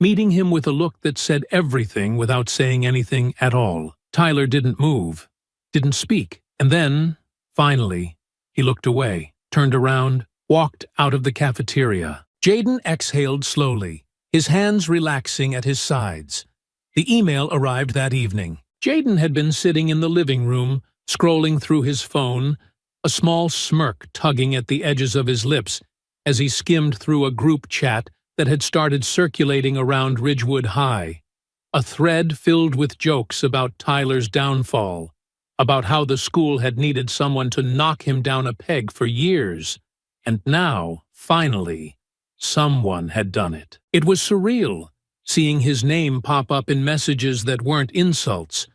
meeting him with a look that said everything without saying anything at all. Tyler didn't move, didn't speak, and then, finally, he looked away, turned around, walked out of the cafeteria. Jaden exhaled slowly, his hands relaxing at his sides. The email arrived that evening. Jaden had been sitting in the living room, scrolling through his phone, a small smirk tugging at the edges of his lips as he skimmed through a group chat that had started circulating around Ridgewood High. A thread filled with jokes about Tyler's downfall, about how the school had needed someone to knock him down a peg for years, and now, finally, someone had done it. It was surreal, seeing his name pop up in messages that weren't insults,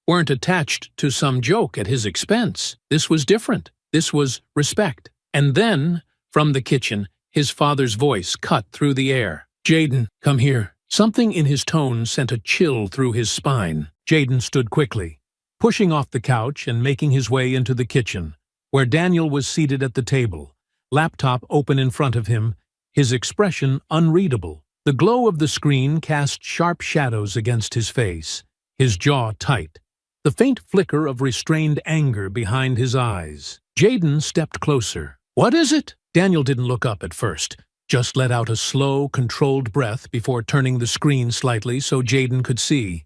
weren't attached to some joke at his expense. This was different. This was respect. And then, from the kitchen, his father's voice cut through the air. "Jaden, come here." Something in his tone sent a chill through his spine. Jaden stood quickly, pushing off the couch and making his way into the kitchen, where Daniel was seated at the table, laptop open in front of him, his expression unreadable. The glow of the screen cast sharp shadows against his face, his jaw tight, the faint flicker of restrained anger behind his eyes. Jaden stepped closer. "What is it?" Daniel didn't look up at first, just let out a slow, controlled breath before turning the screen slightly so Jaden could see.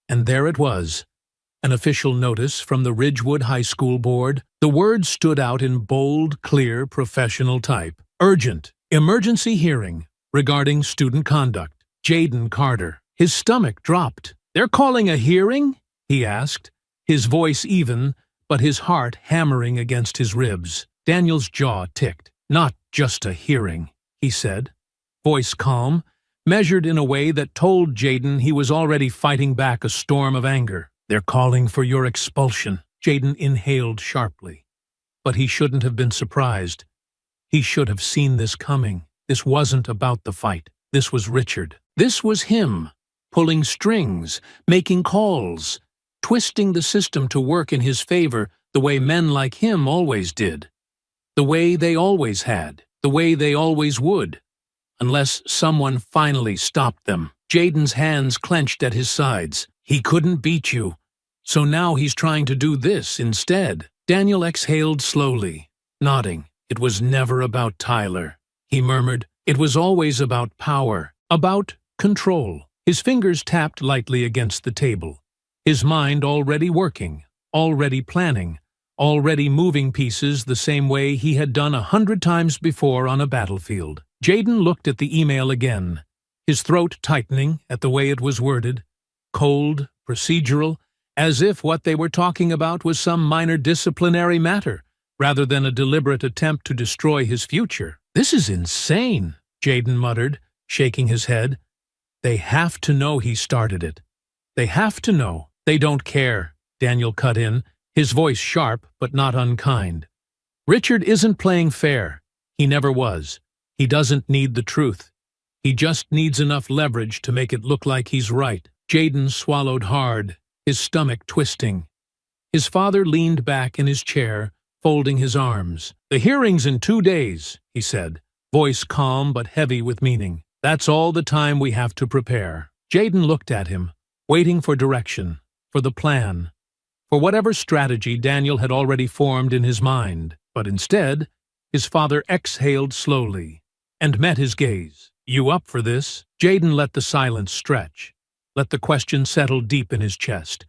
And there it was, an official notice from the Ridgewood High School board. The words stood out in bold, clear, professional type. "Urgent, emergency hearing regarding student conduct. Jaden Carter." His stomach dropped. "They're calling a hearing?" he asked, his voice even, but his heart hammering against his ribs. Daniel's jaw ticked. "Not just a hearing," he said, voice calm, measured in a way that told Jaden he was already fighting back a storm of anger. "They're calling for your expulsion." Jaden inhaled sharply. But he shouldn't have been surprised. He should have seen this coming. This wasn't about the fight. This was Richard. This was him, pulling strings, making calls, twisting the system to work in his favor the way men like him always did. The way they always had. The way they always would. Unless someone finally stopped them. Jaden's hands clenched at his sides. He couldn't beat you. So now he's trying to do this instead. Daniel exhaled slowly, nodding. It was never about Tyler, he murmured. It was always about power, about control. His fingers tapped lightly against the table, his mind already working, already planning, already moving pieces the same way he had done 100 times before on a battlefield. Jaden looked at the email again, his throat tightening at the way it was worded, cold, procedural, as if what they were talking about was some minor disciplinary matter, rather than a deliberate attempt to destroy his future. "This is insane," Jaden muttered, shaking his head. "They have to know he started it. They have to know." "They don't care," Daniel cut in, his voice sharp but not unkind. "Richard isn't playing fair. He never was. He doesn't need the truth. He just needs enough leverage to make it look like he's right." Jaden swallowed hard, his stomach twisting. His father leaned back in his chair, folding his arms. "The hearing's in 2 days," he said, voice calm but heavy with meaning. "That's all the time we have to prepare." Jaden looked at him, waiting for direction, for the plan, for whatever strategy Daniel had already formed in his mind. But instead, his father exhaled slowly and met his gaze. "You up for this?" Jaden let the silence stretch, let the question settle deep in his chest.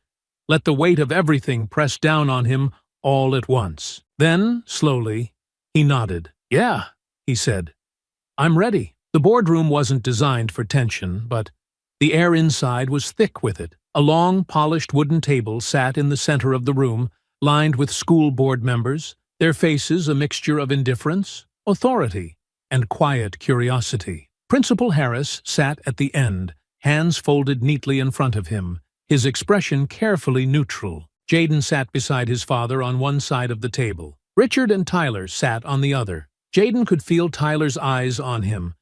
let the weight of everything press down on him all at once. Then, slowly, he nodded. "Yeah," he said. "I'm ready." The boardroom wasn't designed for tension, but the air inside was thick with it. A long, polished wooden table sat in the center of the room, lined with school board members, their faces a mixture of indifference, authority, and quiet curiosity. Principal Harris sat at the end, hands folded neatly in front of him, his expression carefully neutral. Jaden sat beside his father on one side of the table. Richard and Tyler sat on the other. Jaden could feel Tyler's eyes on him,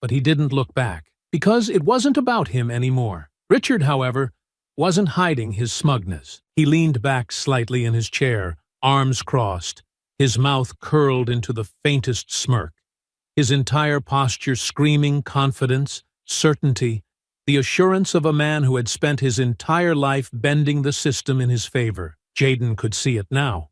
but he didn't look back, because it wasn't about him anymore. Richard, however, wasn't hiding his smugness. He leaned back slightly in his chair, arms crossed, his mouth curled into the faintest smirk, his entire posture screaming confidence, certainty, the assurance of a man who had spent his entire life bending the system in his favor. Jaden could see it now.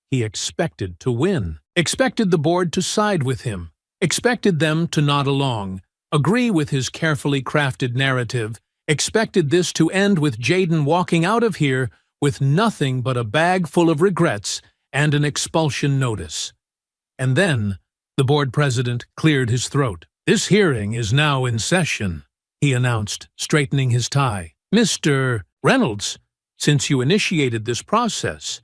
He expected to win, expected the board to side with him, expected them to nod along, agree with his carefully crafted narrative, expected this to end with Jaden walking out of here with nothing but a bag full of regrets and an expulsion notice. And then the board president cleared his throat. "This hearing is now in session," he announced, straightening his tie. "Mr. Reynolds, since you initiated this process,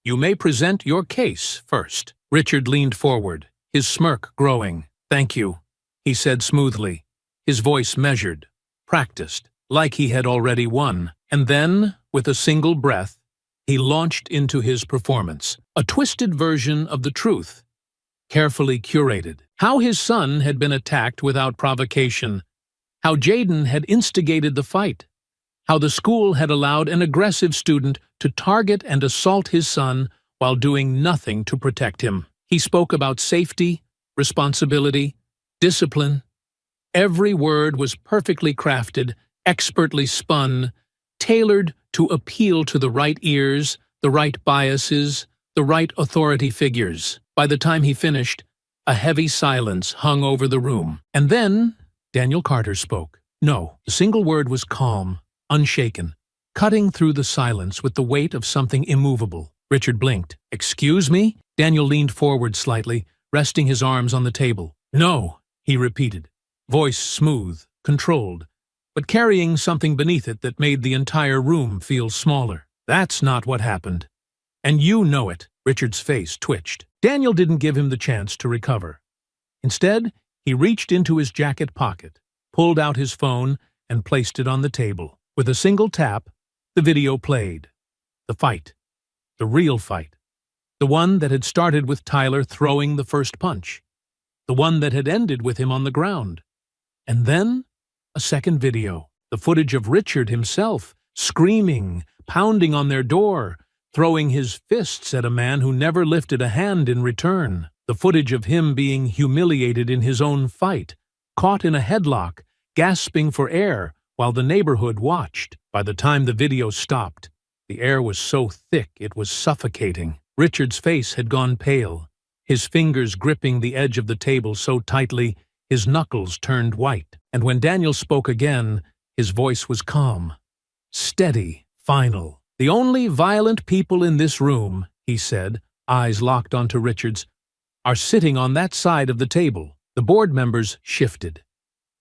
you may present your case first." Richard leaned forward, his smirk growing. "Thank you," he said smoothly, his voice measured, practiced, like he had already won. And then, with a single breath, he launched into his performance, a twisted version of the truth, carefully curated. How his son had been attacked without provocation, how Jaden had instigated the fight, how the school had allowed an aggressive student to target and assault his son while doing nothing to protect him. He spoke about safety, responsibility, discipline. Every word was perfectly crafted, expertly spun, tailored to appeal to the right ears, the right biases, the right authority figures. By the time he finished, a heavy silence hung over the room. And then Daniel Carter spoke. No, the single word was calm, unshaken, cutting through the silence with the weight of something immovable. Richard blinked. "Excuse me?" Daniel leaned forward slightly, resting his arms on the table. "No," he repeated, voice smooth, controlled, but carrying something beneath it that made the entire room feel smaller. "That's not what happened. And you know it." Richard's face twitched. Daniel didn't give him the chance to recover. Instead, he reached into his jacket pocket, pulled out his phone, and placed it on the table. With a single tap, the video played. The fight. The real fight. The one that had started with Tyler throwing the first punch. The one that had ended with him on the ground. And then, a second video. The footage of Richard himself, screaming, pounding on their door, throwing his fists at a man who never lifted a hand in return. The footage of him being humiliated in his own fight, caught in a headlock, gasping for air, while the neighborhood watched. By the time the video stopped, the air was so thick it was suffocating. Richard's face had gone pale, his fingers gripping the edge of the table so tightly his knuckles turned white. And when Daniel spoke again, his voice was calm, steady, final. "The only violent people in this room," he said, eyes locked onto Richard's, "are sitting on that side of the table." The board members shifted.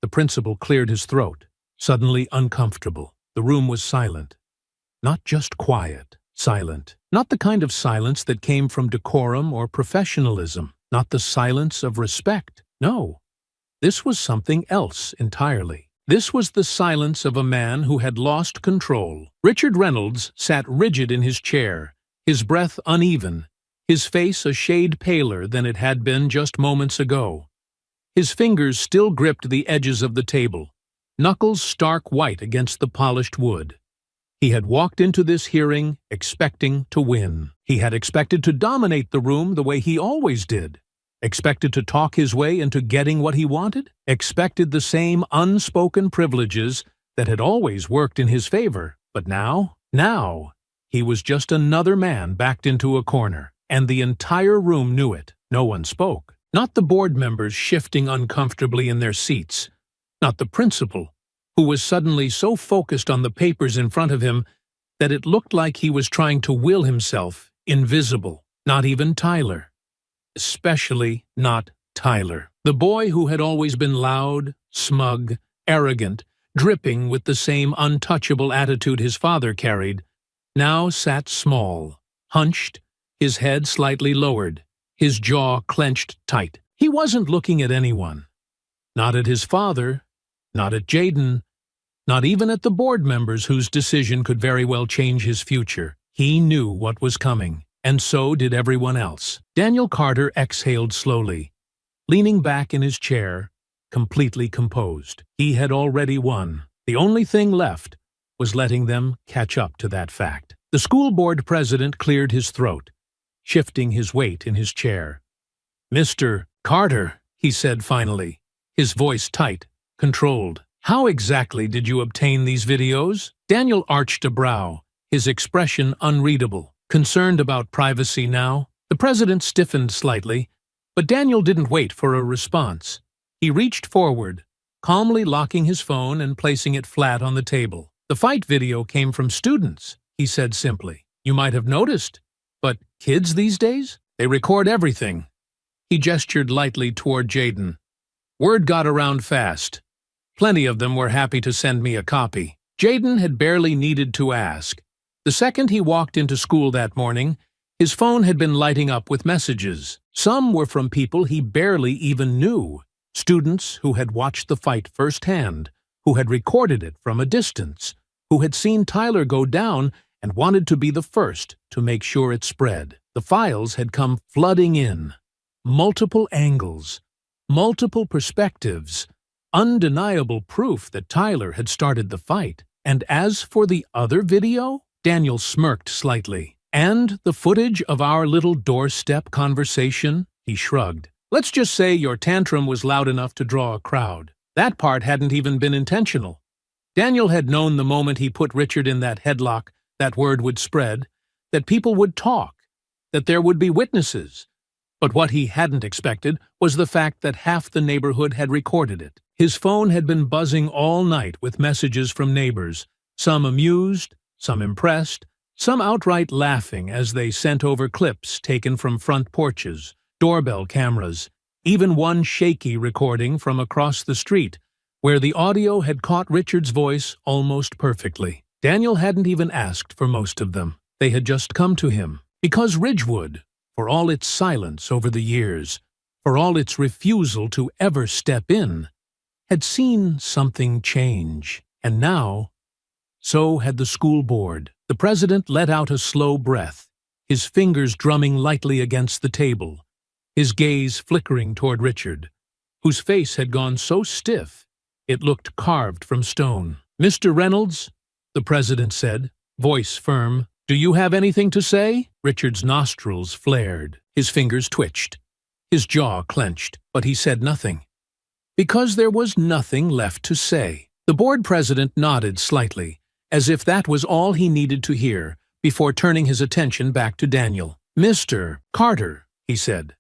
The principal cleared his throat, suddenly uncomfortable. The room was silent. Not just quiet, silent. Not the kind of silence that came from decorum or professionalism. Not the silence of respect. No. This was something else entirely. This was the silence of a man who had lost control. Richard Reynolds sat rigid in his chair, his breath uneven, his face a shade paler than it had been just moments ago. His fingers still gripped the edges of the table, knuckles stark white against the polished wood. He had walked into this hearing expecting to win. He had expected to dominate the room the way he always did. Expected to talk his way into getting what he wanted. Expected the same unspoken privileges that had always worked in his favor. But now, he was just another man backed into a corner. And the entire room knew it. No one spoke. Not the board members shifting uncomfortably in their seats. Not the principal, who was suddenly so focused on the papers in front of him that it looked like he was trying to will himself invisible. Not even Tyler. Especially not Tyler. The boy who had always been loud, smug, arrogant, dripping with the same untouchable attitude his father carried, now sat small, hunched, his head slightly lowered, his jaw clenched tight. He wasn't looking at anyone. Not at his father, not at Jaden, not even at the board members whose decision could very well change his future. He knew what was coming, and so did everyone else. Daniel Carter exhaled slowly, leaning back in his chair, completely composed. He had already won. The only thing left was letting them catch up to that fact. The school board president cleared his throat, shifting his weight in his chair. "Mr. Carter," he said finally, his voice tight, controlled. "How exactly did you obtain these videos?" Daniel arched a brow, his expression unreadable. Concerned about privacy now? The president stiffened slightly, but Daniel didn't wait for a response. He reached forward, calmly locking his phone and placing it flat on the table. "The fight video came from students," he said simply. "You might have noticed, but kids these days? They record everything." He gestured lightly toward Jaden. "Word got around fast. Plenty of them were happy to send me a copy." Jaden had barely needed to ask. The second he walked into school that morning, his phone had been lighting up with messages. Some were from people he barely even knew. Students who had watched the fight firsthand, who had recorded it from a distance, who had seen Tyler go down and wanted to be the first to make sure it spread. The files had come flooding in. Multiple angles, multiple perspectives, undeniable proof that Tyler had started the fight. And as for the other video, Daniel smirked slightly. "And the footage of our little doorstep conversation?" He shrugged. "Let's just say your tantrum was loud enough to draw a crowd. That part hadn't even been intentional." Daniel had known the moment he put Richard in that headlock that word would spread, that people would talk, that there would be witnesses. But what he hadn't expected was the fact that half the neighborhood had recorded it. His phone had been buzzing all night with messages from neighbors, some amused, some impressed, some outright laughing as they sent over clips taken from front porches, doorbell cameras, even one shaky recording from across the street, where the audio had caught Richard's voice almost perfectly. Daniel hadn't even asked for most of them. They had just come to him. Because Ridgewood, for all its silence over the years, for all its refusal to ever step in, had seen something change. And now, so had the school board. The president let out a slow breath, his fingers drumming lightly against the table, his gaze flickering toward Richard, whose face had gone so stiff it looked carved from stone. "Mr. Reynolds," the president said, voice firm, "do you have anything to say?" Richard's nostrils flared, his fingers twitched, his jaw clenched, but he said nothing. Because there was nothing left to say. The board president nodded slightly, as if that was all he needed to hear, before turning his attention back to Daniel. "Mr. Carter," he said,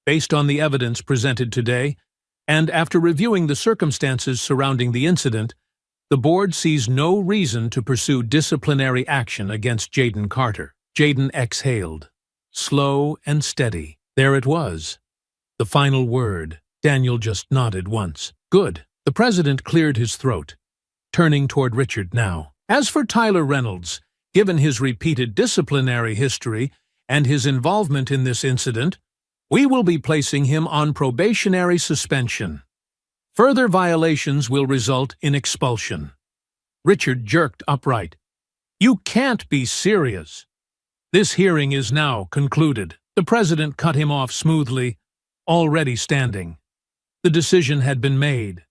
"based on the evidence presented today, and after reviewing the circumstances surrounding the incident, the board sees no reason to pursue disciplinary action against Jaden Carter." Jaden exhaled, slow and steady. There it was, the final word. Daniel just nodded once. "Good." The president cleared his throat, turning toward Richard now. "As for Tyler Reynolds, given his repeated disciplinary history and his involvement in this incident, we will be placing him on probationary suspension. Further violations will result in expulsion." Richard jerked upright. "You can't be serious." "This hearing is now concluded." The president cut him off smoothly, already standing. The decision had been made,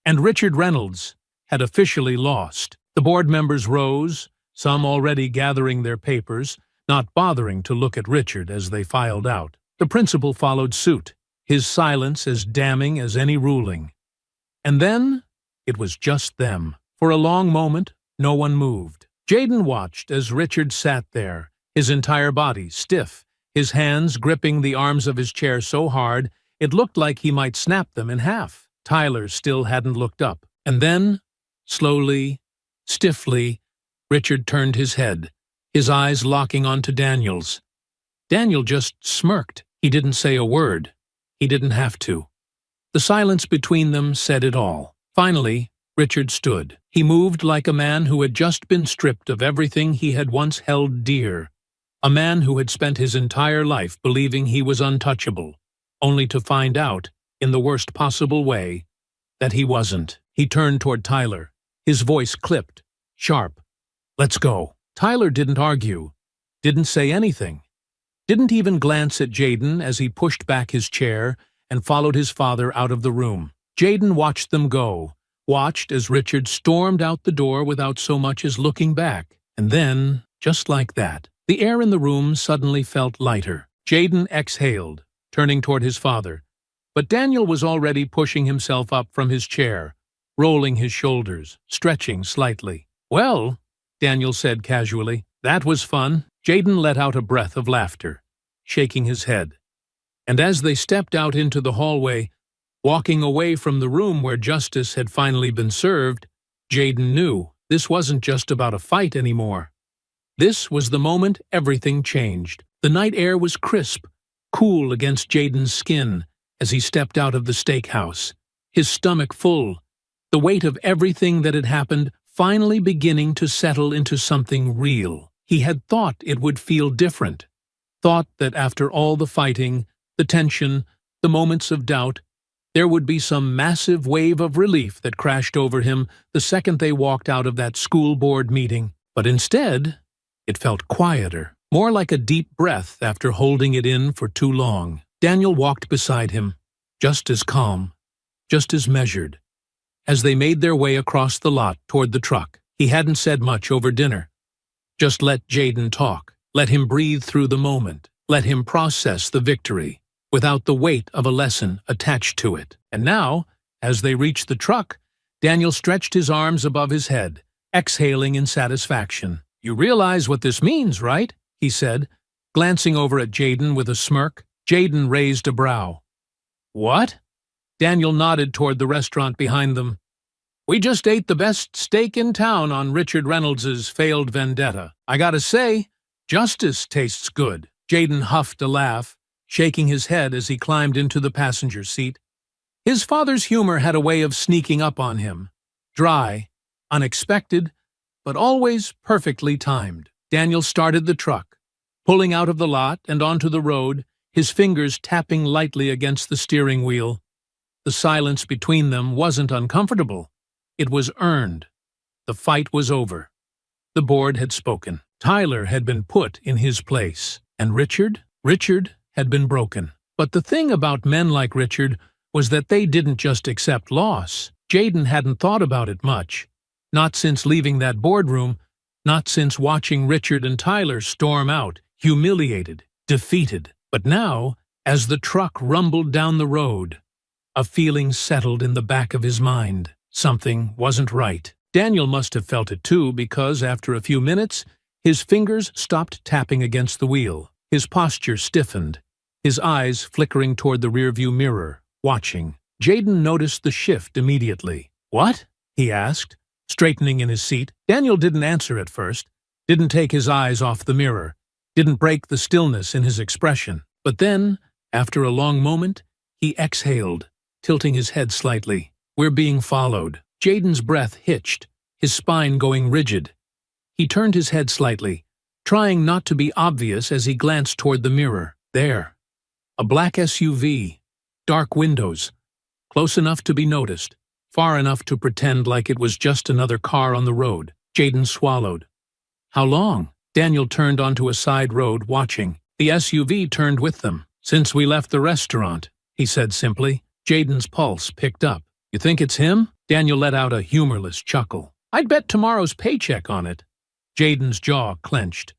and Richard Reynolds had officially lost. The board members rose, some already gathering their papers, not bothering to look at Richard as they filed out. The principal followed suit, his silence as damning as any ruling. And then it was just them. For a long moment, no one moved. Jaden watched as Richard sat there, his entire body stiff, his hands gripping the arms of his chair so hard it looked like he might snap them in half. Tyler still hadn't looked up. And then, slowly, stiffly, Richard turned his head, his eyes locking onto Daniel's. Daniel just smirked. He didn't say a word. He didn't have to. The silence between them said it all. Finally, Richard stood. He moved like a man who had just been stripped of everything he had once held dear. A man who had spent his entire life believing he was untouchable, only to find out, in the worst possible way, that he wasn't. He turned toward Tyler. His voice clipped, sharp. "Let's go." Tyler didn't argue, didn't say anything, didn't even glance at Jaden as he pushed back his chair and followed his father out of the room. Jaden watched them go, watched as Richard stormed out the door without so much as looking back. And then, just like that, the air in the room suddenly felt lighter. Jaden exhaled, turning toward his father. But Daniel was already pushing himself up from his chair, rolling his shoulders, stretching slightly. "Well," Daniel said casually, "that was fun." Jaden let out a breath of laughter, shaking his head. And as they stepped out into the hallway, walking away from the room where justice had finally been served, Jaden knew this wasn't just about a fight anymore. This was the moment everything changed. The night air was crisp, cool against Jaden's skin as he stepped out of the steakhouse, his stomach full, the weight of everything that had happened finally beginning to settle into something real. He had thought it would feel different, thought that after all the fighting, the tension, the moments of doubt, there would be some massive wave of relief that crashed over him the second they walked out of that school board meeting. But instead, it felt quieter, more like a deep breath after holding it in for too long. Daniel walked beside him, just as calm, just as measured. As they made their way across the lot toward the truck, he hadn't said much over dinner. Just let Jaden talk, let him breathe through the moment, let him process the victory, without the weight of a lesson attached to it. And now, as they reached the truck, Daniel stretched his arms above his head, exhaling in satisfaction. "You realize what this means, right?" he said, glancing over at Jaden with a smirk. Jaden raised a brow. "What?" Daniel nodded toward the restaurant behind them. "We just ate the best steak in town on Richard Reynolds's failed vendetta. I gotta say, justice tastes good." Jaden huffed a laugh, shaking his head as he climbed into the passenger seat. His father's humor had a way of sneaking up on him. Dry, unexpected, but always perfectly timed. Daniel started the truck, pulling out of the lot and onto the road, his fingers tapping lightly against the steering wheel. The silence between them wasn't uncomfortable. It was earned. The fight was over. The board had spoken. Tyler had been put in his place. And Richard had been broken. But the thing about men like Richard was that they didn't just accept loss. Jaden hadn't thought about it much. Not since leaving that boardroom, not since watching Richard and Tyler storm out, humiliated, defeated. But now, as the truck rumbled down the road, a feeling settled in the back of his mind. Something wasn't right. Daniel must have felt it too, because after a few minutes, his fingers stopped tapping against the wheel. His posture stiffened, his eyes flickering toward the rearview mirror, watching. Jaden noticed the shift immediately. "What?" he asked, straightening in his seat. Daniel didn't answer at first, didn't take his eyes off the mirror, didn't break the stillness in his expression. But then, after a long moment, he exhaled, tilting his head slightly. "We're being followed." Jaden's breath hitched, his spine going rigid. He turned his head slightly, trying not to be obvious as he glanced toward the mirror. There. A black SUV. Dark windows. Close enough to be noticed. Far enough to pretend like it was just another car on the road. Jaden swallowed. "How long?" Daniel turned onto a side road, watching. The SUV turned with them. "Since we left the restaurant," he said simply. Jaden's pulse picked up. "You think it's him?" Daniel let out a humorless chuckle. "I'd bet tomorrow's paycheck on it." Jaden's jaw clenched.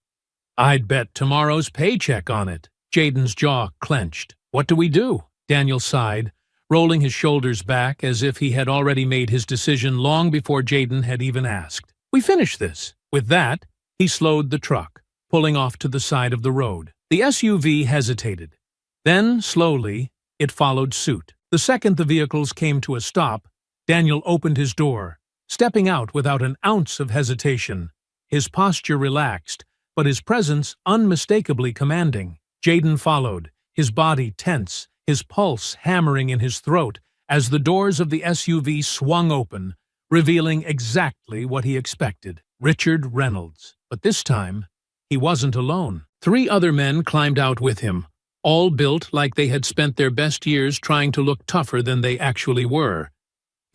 "I'd bet tomorrow's paycheck on it." Jaden's jaw clenched. "What do we do?" Daniel sighed, rolling his shoulders back as if he had already made his decision long before Jaden had even asked. "We finish this." With that, he slowed the truck, pulling off to the side of the road. The SUV hesitated. Then, slowly, it followed suit. The second the vehicles came to a stop, Daniel opened his door, stepping out without an ounce of hesitation. his posture relaxed, but his presence unmistakably commanding. Jaden followed, his body tense, his pulse hammering in his throat as the doors of the SUV swung open, revealing exactly what he expected. Richard Reynolds. But this time, he wasn't alone. 3 other men climbed out with him, all built like they had spent their best years trying to look tougher than they actually were.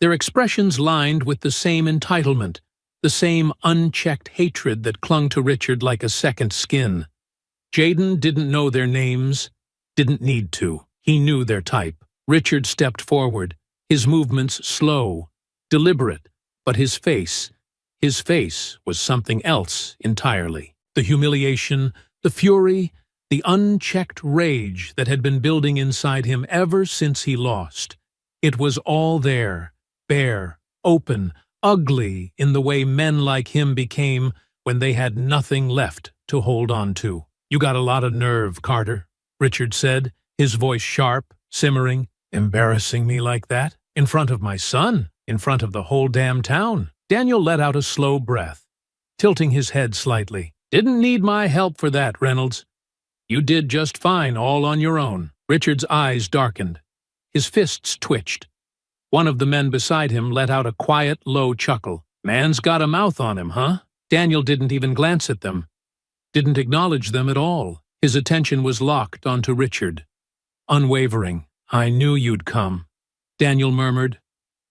Their expressions lined with the same entitlement, the same unchecked hatred that clung to Richard like a second skin. Jaden didn't know their names, didn't need to. He knew their type. Richard stepped forward, his movements slow, deliberate, but his face was something else entirely. The humiliation, the fury, the unchecked rage that had been building inside him ever since he lost. It was all there, bare, open, ugly in the way men like him became when they had nothing left to hold on to. "You got a lot of nerve, Carter," Richard said, his voice sharp, simmering. "Embarrassing me like that? In front of my son? In front of the whole damn town?" Daniel let out a slow breath, tilting his head slightly. "Didn't need my help for that, Reynolds. You did just fine all on your own." Richard's eyes darkened. His fists twitched. One of the men beside him let out a quiet, low chuckle. "Man's got a mouth on him, huh?" Daniel didn't even glance at them, didn't acknowledge them at all. His attention was locked onto Richard, unwavering. "I knew you'd come," Daniel murmured,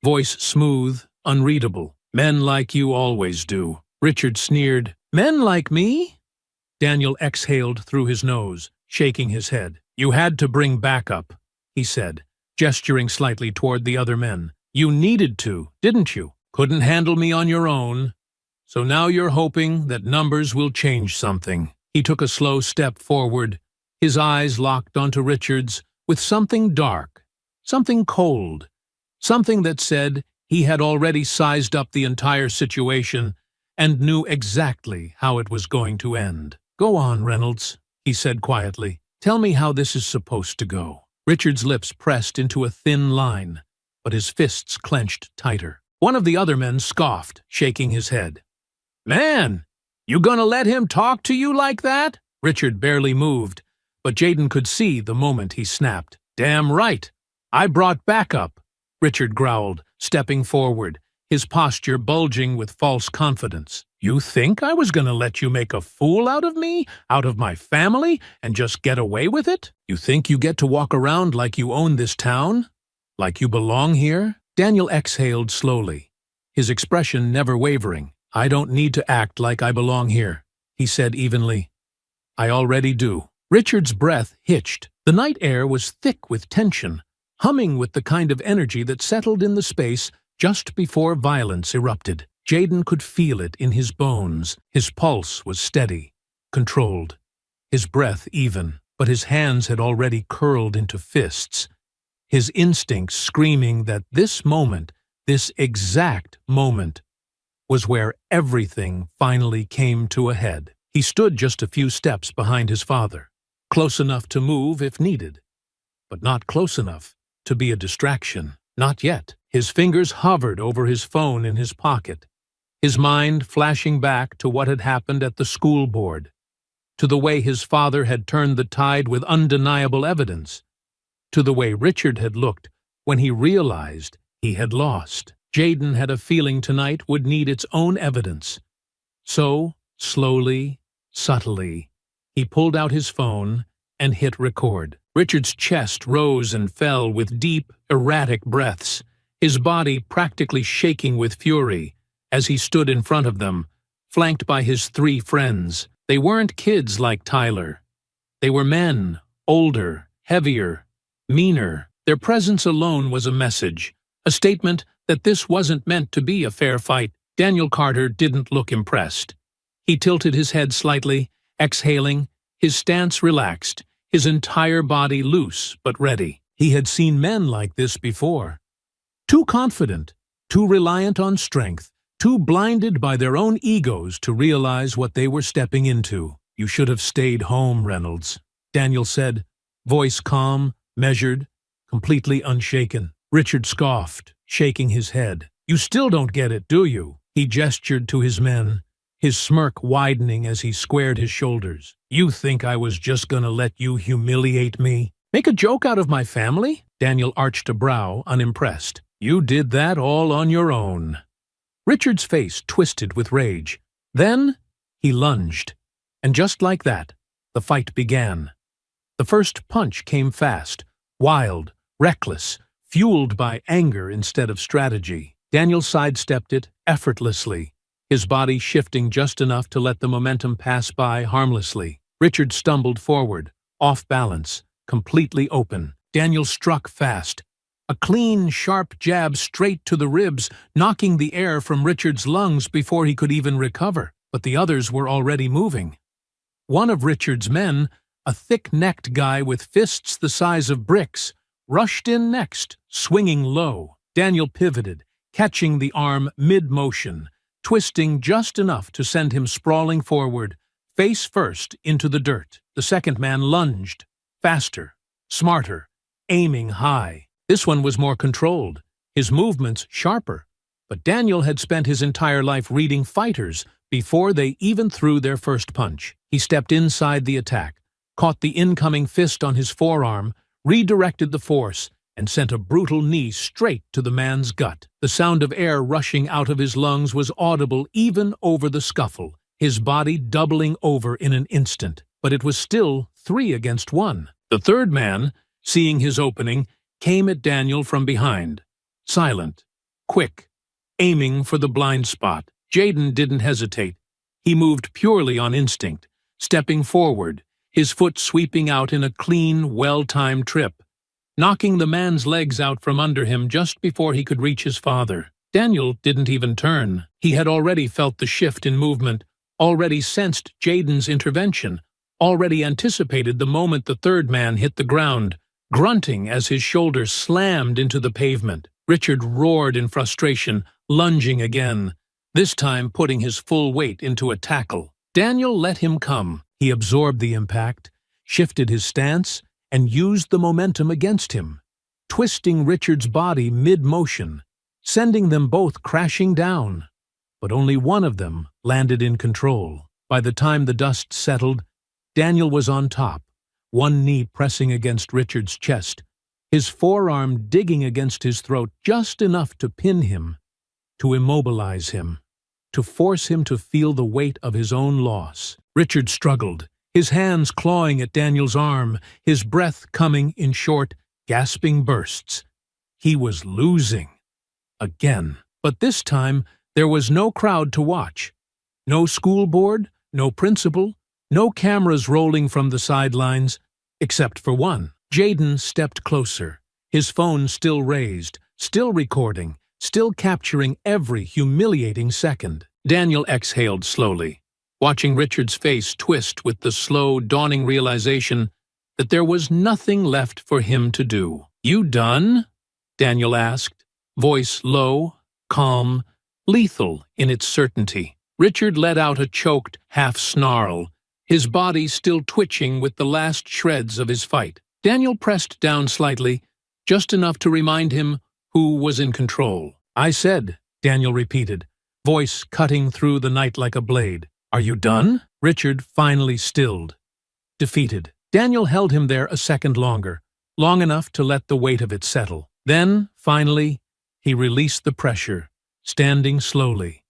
voice smooth, unreadable. "Men like you always do." Richard sneered. "Men like me?" Daniel exhaled through his nose, shaking his head. "You had to bring backup," he said, gesturing slightly toward the other men. "You needed to, didn't you? Couldn't handle me on your own. So now you're hoping that numbers will change something." He took a slow step forward, his eyes locked onto Richard's with something dark, something cold, something that said he had already sized up the entire situation and knew exactly how it was going to end. "Go on, Reynolds," he said quietly. "Tell me how this is supposed to go." Richard's lips pressed into a thin line, but his fists clenched tighter. One of the other men scoffed, shaking his head. "Man, you gonna let him talk to you like that?" Richard barely moved, but Jaden could see the moment he snapped. "Damn right. I brought backup," Richard growled, stepping forward, his posture bulging with false confidence. "You think I was gonna let you make a fool out of me, out of my family, and just get away with it? You think you get to walk around like you own this town? Like you belong here?" Daniel exhaled slowly, his expression never wavering. "I don't need to act like I belong here," he said evenly. "I already do." Richard's breath hitched. The night air was thick with tension, humming with the kind of energy that settled in the space just before violence erupted. Jaden could feel it in his bones. His pulse was steady, controlled, his breath even, but his hands had already curled into fists, his instincts screaming that this moment, this exact moment, was where everything finally came to a head. He stood just a few steps behind his father, close enough to move if needed, but not close enough to be a distraction. Not yet. His fingers hovered over his phone in his pocket, his mind flashing back to what had happened at the school board, to the way his father had turned the tide with undeniable evidence, to the way Richard had looked when he realized he had lost. Jaden had a feeling tonight would need its own evidence. So, slowly, subtly, he pulled out his phone and hit record. Richard's chest rose and fell with deep, erratic breaths, his body practically shaking with fury as he stood in front of them, flanked by his 3 friends. They weren't kids like Tyler. They were men, older, heavier, meaner. Their presence alone was a message, a statement that this wasn't meant to be a fair fight. Daniel Carter didn't look impressed. He tilted his head slightly, exhaling, his stance relaxed, his entire body loose but ready. He had seen men like this before. Too confident, too reliant on strength, too blinded by their own egos to realize what they were stepping into. "You should have stayed home, Reynolds," Daniel said, voice calm, measured, completely unshaken. Richard scoffed, shaking his head. "You still don't get it, do you?" He gestured to his men, his smirk widening as he squared his shoulders. "You think I was just gonna let you humiliate me? Make a joke out of my family?" Daniel arched a brow, unimpressed. "You did that all on your own." Richard's face twisted with rage. Then he lunged, and just like that, the fight began. The first punch came fast, wild, reckless, fueled by anger instead of strategy. Daniel sidestepped it effortlessly, his body shifting just enough to let the momentum pass by harmlessly. Richard stumbled forward, off balance, completely open. Daniel struck fast. A clean, sharp jab straight to the ribs, knocking the air from Richard's lungs before he could even recover. But the others were already moving. One of Richard's men, a thick-necked guy with fists the size of bricks, rushed in next, swinging low. Daniel pivoted, catching the arm mid-motion, twisting just enough to send him sprawling forward, face first into the dirt. The second man lunged, faster, smarter, aiming high. This one was more controlled, his movements sharper. But Daniel had spent his entire life reading fighters before they even threw their first punch. He stepped inside the attack, caught the incoming fist on his forearm, redirected the force, and sent a brutal knee straight to the man's gut. The sound of air rushing out of his lungs was audible even over the scuffle, his body doubling over in an instant. But it was still 3 against 1. The third man, seeing his opening, came at Daniel from behind. Silent, quick, aiming for the blind spot. Jaden didn't hesitate. He moved purely on instinct, stepping forward, his foot sweeping out in a clean, well-timed trip, knocking the man's legs out from under him just before he could reach his father. Daniel didn't even turn. He had already felt the shift in movement, already sensed Jaden's intervention, already anticipated the moment the third man hit the ground, grunting as his shoulder slammed into the pavement. Richard roared in frustration, lunging again, this time putting his full weight into a tackle. Daniel let him come. He absorbed the impact, shifted his stance, and used the momentum against him, twisting Richard's body mid-motion, sending them both crashing down. But only one of them landed in control. By the time the dust settled, Daniel was on top, one knee pressing against Richard's chest, his forearm digging against his throat just enough to pin him, to immobilize him, to force him to feel the weight of his own loss. Richard struggled, his hands clawing at Daniel's arm, his breath coming in short, gasping bursts. He was losing. Again. But this time, there was no crowd to watch. No school board, no principal, no cameras rolling from the sidelines, except for one. Jaden stepped closer, his phone still raised, still recording, still capturing every humiliating second. Daniel exhaled slowly, watching Richard's face twist with the slow, dawning realization that there was nothing left for him to do. "You done?" Daniel asked, voice low, calm, lethal in its certainty. Richard let out a choked half-snarl, his body still twitching with the last shreds of his fight. Daniel pressed down slightly, just enough to remind him who was in control. "I said," Daniel repeated, voice cutting through the night like a blade. "Are you done?" Richard finally stilled, defeated. Daniel held him there a second longer, long enough to let the weight of it settle. Then, finally, he released the pressure, standing slowly,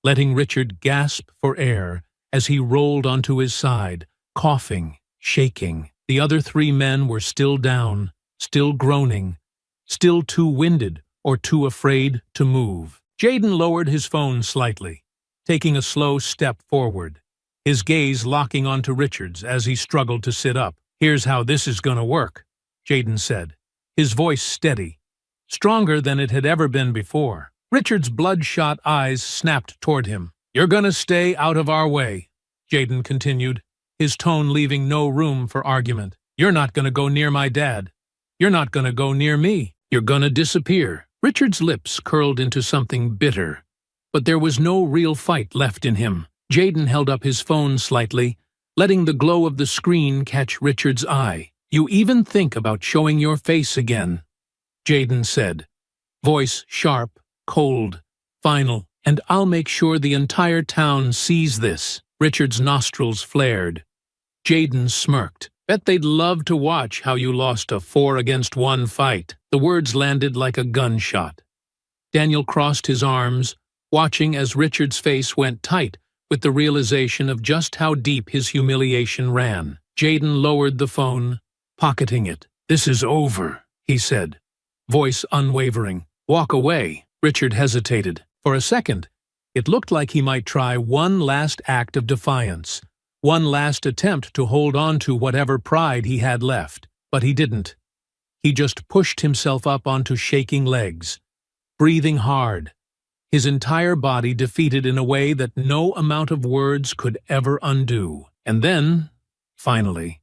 letting Richard gasp for air as he rolled onto his side, coughing, shaking. The other 3 men were still down, still groaning, still too winded or too afraid to move. Jaden lowered his phone slightly, taking a slow step forward, his gaze locking onto Richard's as he struggled to sit up. "Here's how this is gonna work," Jaden said, his voice steady, stronger than it had ever been before. Richard's bloodshot eyes snapped toward him. "You're gonna stay out of our way," Jaden continued, his tone leaving no room for argument. "You're not gonna go near my dad. You're not gonna go near me. You're gonna disappear." Richard's lips curled into something bitter, but there was no real fight left in him. Jaden held up his phone slightly, letting the glow of the screen catch Richard's eye. "You even think about showing your face again," Jaden said, voice sharp, cold, final. And I'll make sure the entire town sees this." Richard's nostrils flared. Jaden smirked. "Bet they'd love to watch how you lost a 4-against-1 fight." The words landed like a gunshot. Daniel crossed his arms, watching as Richard's face went tight with the realization of just how deep his humiliation ran. Jaden lowered the phone, pocketing it. "This is over," he said, voice unwavering. "Walk away." Richard hesitated. For a second, it looked like he might try one last act of defiance, one last attempt to hold on to whatever pride he had left. But he didn't. He just pushed himself up onto shaking legs, breathing hard, his entire body defeated in a way that no amount of words could ever undo. And then, finally,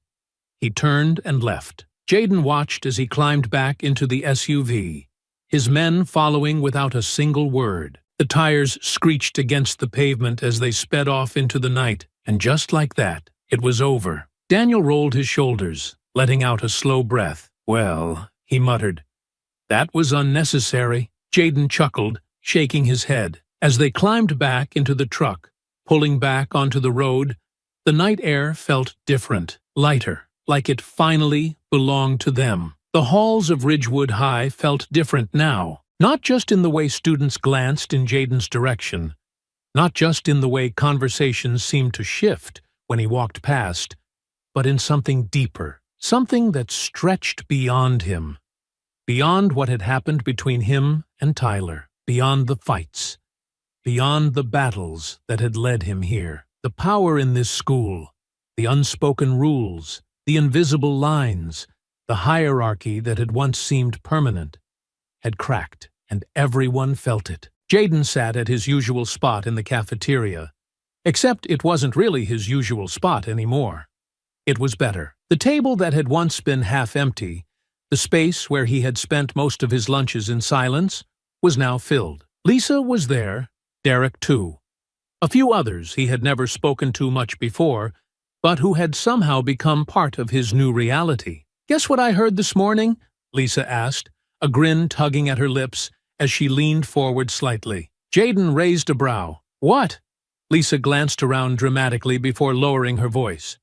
he turned and left. Jaden watched as he climbed back into the SUV, his men following without a single word. The tires screeched against the pavement as they sped off into the night, and just like that, it was over. Daniel rolled his shoulders, letting out a slow breath. "Well," he muttered, "that was unnecessary." Jaden chuckled, shaking his head. As they climbed back into the truck, pulling back onto the road, the night air felt different, lighter, like it finally belonged to them. The halls of Ridgewood High felt different now. Not just in the way students glanced in Jaden's direction, not just in the way conversations seemed to shift when he walked past, but in something deeper, something that stretched beyond him, beyond what had happened between him and Tyler, beyond the fights, beyond the battles that had led him here. The power in this school, the unspoken rules, the invisible lines, the hierarchy that had once seemed permanent, had cracked, and everyone felt it. Jaden sat at his usual spot in the cafeteria, except it wasn't really his usual spot anymore. It was better. The table that had once been half empty, the space where he had spent most of his lunches in silence, was now filled. Lisa was there, Derek too. A few others he had never spoken to much before, but who had somehow become part of his new reality. "Guess what I heard this morning?" Lisa asked, a grin tugging at her lips as she leaned forward slightly. Jaden raised a brow. "What?" Lisa glanced around dramatically before lowering her voice.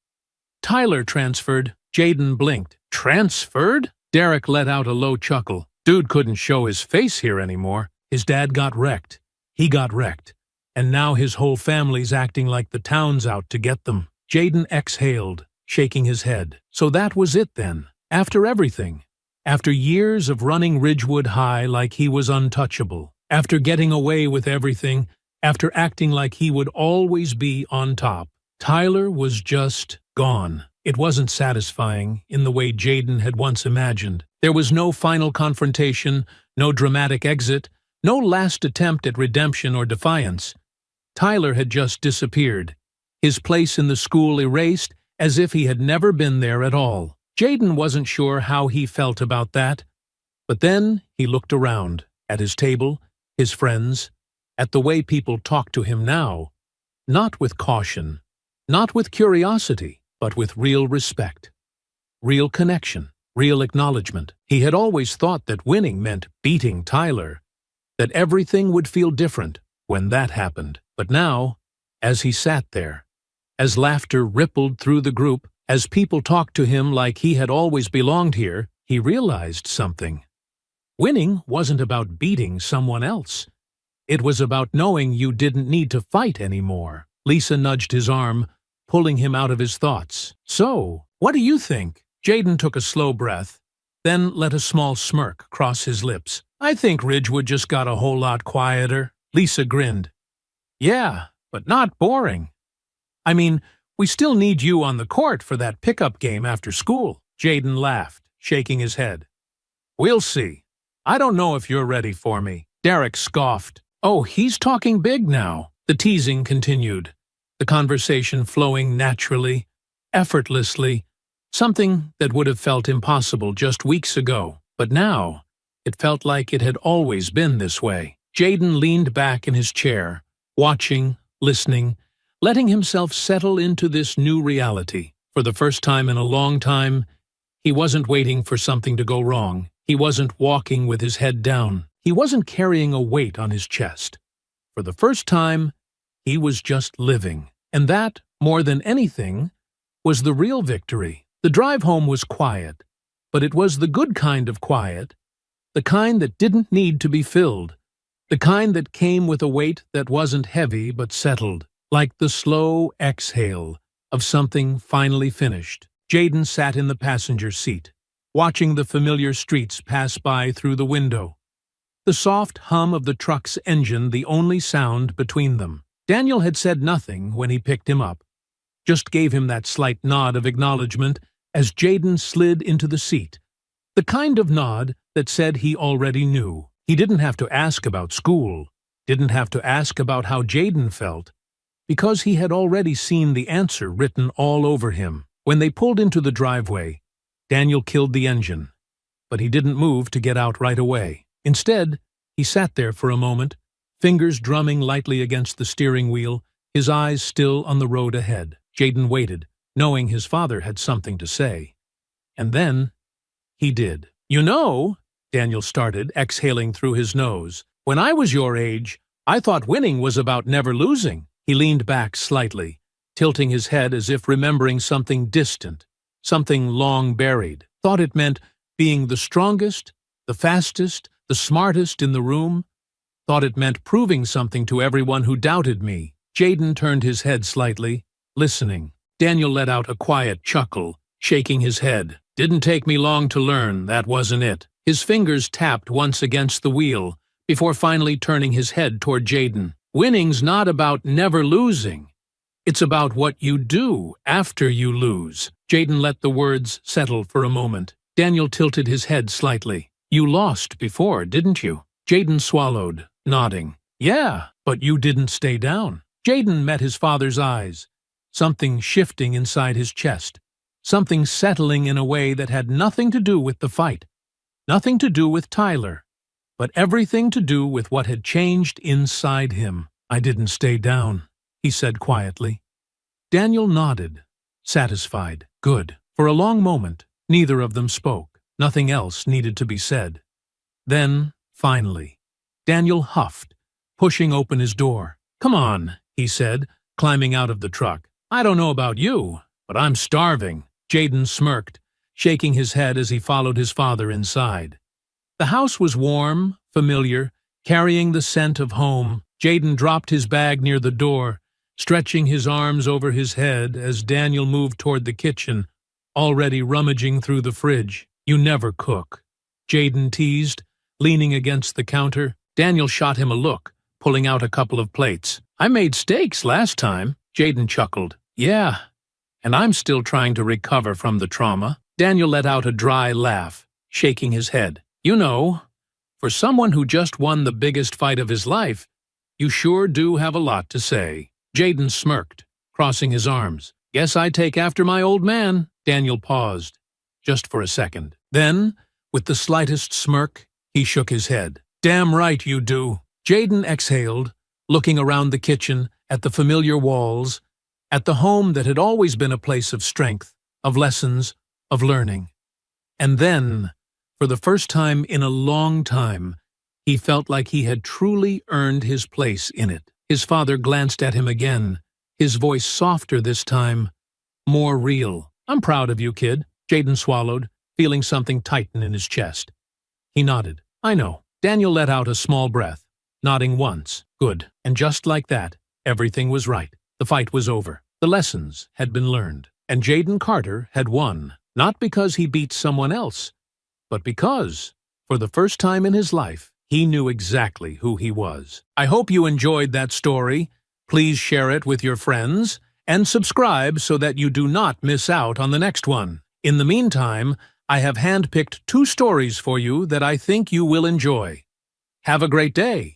"Tyler transferred." Jaden blinked. "Transferred?" Derek let out a low chuckle. "Dude couldn't show his face here anymore. His dad got wrecked. He got wrecked. And now his whole family's acting like the town's out to get them." Jaden exhaled, shaking his head. So that was it then. After everything. After years of running Ridgewood High like he was untouchable, after getting away with everything, after acting like he would always be on top, Tyler was just gone. It wasn't satisfying in the way Jaden had once imagined. There was no final confrontation, no dramatic exit, no last attempt at redemption or defiance. Tyler had just disappeared, his place in the school erased as if he had never been there at all. Jaden wasn't sure how he felt about that, but then he looked around, at his table, his friends, at the way people talked to him now, not with caution, not with curiosity, but with real respect, real connection, real acknowledgement. He had always thought that winning meant beating Tyler, that everything would feel different when that happened. But now, as he sat there, as laughter rippled through the group, as people talked to him like he had always belonged here, he realized something. Winning wasn't about beating someone else. It was about knowing you didn't need to fight anymore. Lisa nudged his arm, pulling him out of his thoughts. "So, what do you think?" Jaden took a slow breath, then let a small smirk cross his lips. "I think Ridgewood just got a whole lot quieter." Lisa grinned. "Yeah, but not boring. I mean, we still need you on the court for that pickup game after school." Jaden laughed, shaking his head. "We'll see. I don't know if you're ready for me." Derek scoffed. "Oh, he's talking big now." The teasing continued, the conversation flowing naturally, effortlessly, something that would have felt impossible just weeks ago. But now, it felt like it had always been this way. Jaden leaned back in his chair, watching, listening, letting himself settle into this new reality. For the first time in a long time, he wasn't waiting for something to go wrong. He wasn't walking with his head down. He wasn't carrying a weight on his chest. For the first time, he was just living. And that, more than anything, was the real victory. The drive home was quiet, but it was the good kind of quiet, the kind that didn't need to be filled, the kind that came with a weight that wasn't heavy but settled, like the slow exhale of something finally finished. Jaden sat in the passenger seat, watching the familiar streets pass by through the window, the soft hum of the truck's engine the only sound between them. Daniel had said nothing when he picked him up, just gave him that slight nod of acknowledgement as Jaden slid into the seat, the kind of nod that said he already knew. He didn't have to ask about school, didn't have to ask about how Jaden felt, because he had already seen the answer written all over him. When they pulled into the driveway, Daniel killed the engine, but he didn't move to get out right away. Instead, he sat there for a moment, fingers drumming lightly against the steering wheel, his eyes still on the road ahead. Jaden waited, knowing his father had something to say. And then, he did. "You know," Daniel started, exhaling through his nose, "when I was your age, I thought winning was about never losing." He leaned back slightly, tilting his head as if remembering something distant, something long buried. Thought it meant being the strongest, the fastest, the smartest in the room. Thought it meant proving something to everyone who doubted me. Jaden turned his head slightly, listening. Daniel let out a quiet chuckle, shaking his head. "Didn't take me long to learn, that wasn't it." His fingers tapped once against the wheel, before finally turning his head toward Jaden. "Winning's not about never losing. It's about what you do after you lose." Jaden let the words settle for a moment. Daniel tilted his head slightly. "You lost before, didn't you?" Jaden swallowed, nodding. "Yeah, but you didn't stay down." Jaden met his father's eyes, something shifting inside his chest, something settling in a way that had nothing to do with the fight, nothing to do with Tyler, but everything to do with what had changed inside him. "I didn't stay down," he said quietly. Daniel nodded, satisfied. "Good." For a long moment, neither of them spoke. Nothing else needed to be said. Then, finally, Daniel huffed, pushing open his door. "Come on," he said, climbing out of the truck. "I don't know about you, but I'm starving." Jaden smirked, shaking his head as he followed his father inside. The house was warm, familiar, carrying the scent of home. Jaden dropped his bag near the door, stretching his arms over his head as Daniel moved toward the kitchen, already rummaging through the fridge. "You never cook," Jaden teased, leaning against the counter. Daniel shot him a look, pulling out a couple of plates. "I made steaks last time," Jaden chuckled. "Yeah, and I'm still trying to recover from the trauma." Daniel let out a dry laugh, shaking his head. "You know, for someone who just won the biggest fight of his life, you sure do have a lot to say." Jaden smirked, crossing his arms. "Guess I take after my old man." Daniel paused, just for a second. Then, with the slightest smirk, he shook his head. "Damn right you do." Jaden exhaled, looking around the kitchen, at the familiar walls, at the home that had always been a place of strength, of lessons, of learning. And then, for the first time in a long time, he felt like he had truly earned his place in it. His father glanced at him again, his voice softer this time, more real. "I'm proud of you, kid." Jaden swallowed, feeling something tighten in his chest. He nodded. "I know." Daniel let out a small breath, nodding once. "Good." And just like that, everything was right. The fight was over. The lessons had been learned. And Jaden Carter had won, not because he beat someone else, but because, for the first time in his life, he knew exactly who he was. I hope you enjoyed that story. Please share it with your friends, and subscribe so that you do not miss out on the next one. In the meantime, I have handpicked 2 stories for you that I think you will enjoy. Have a great day.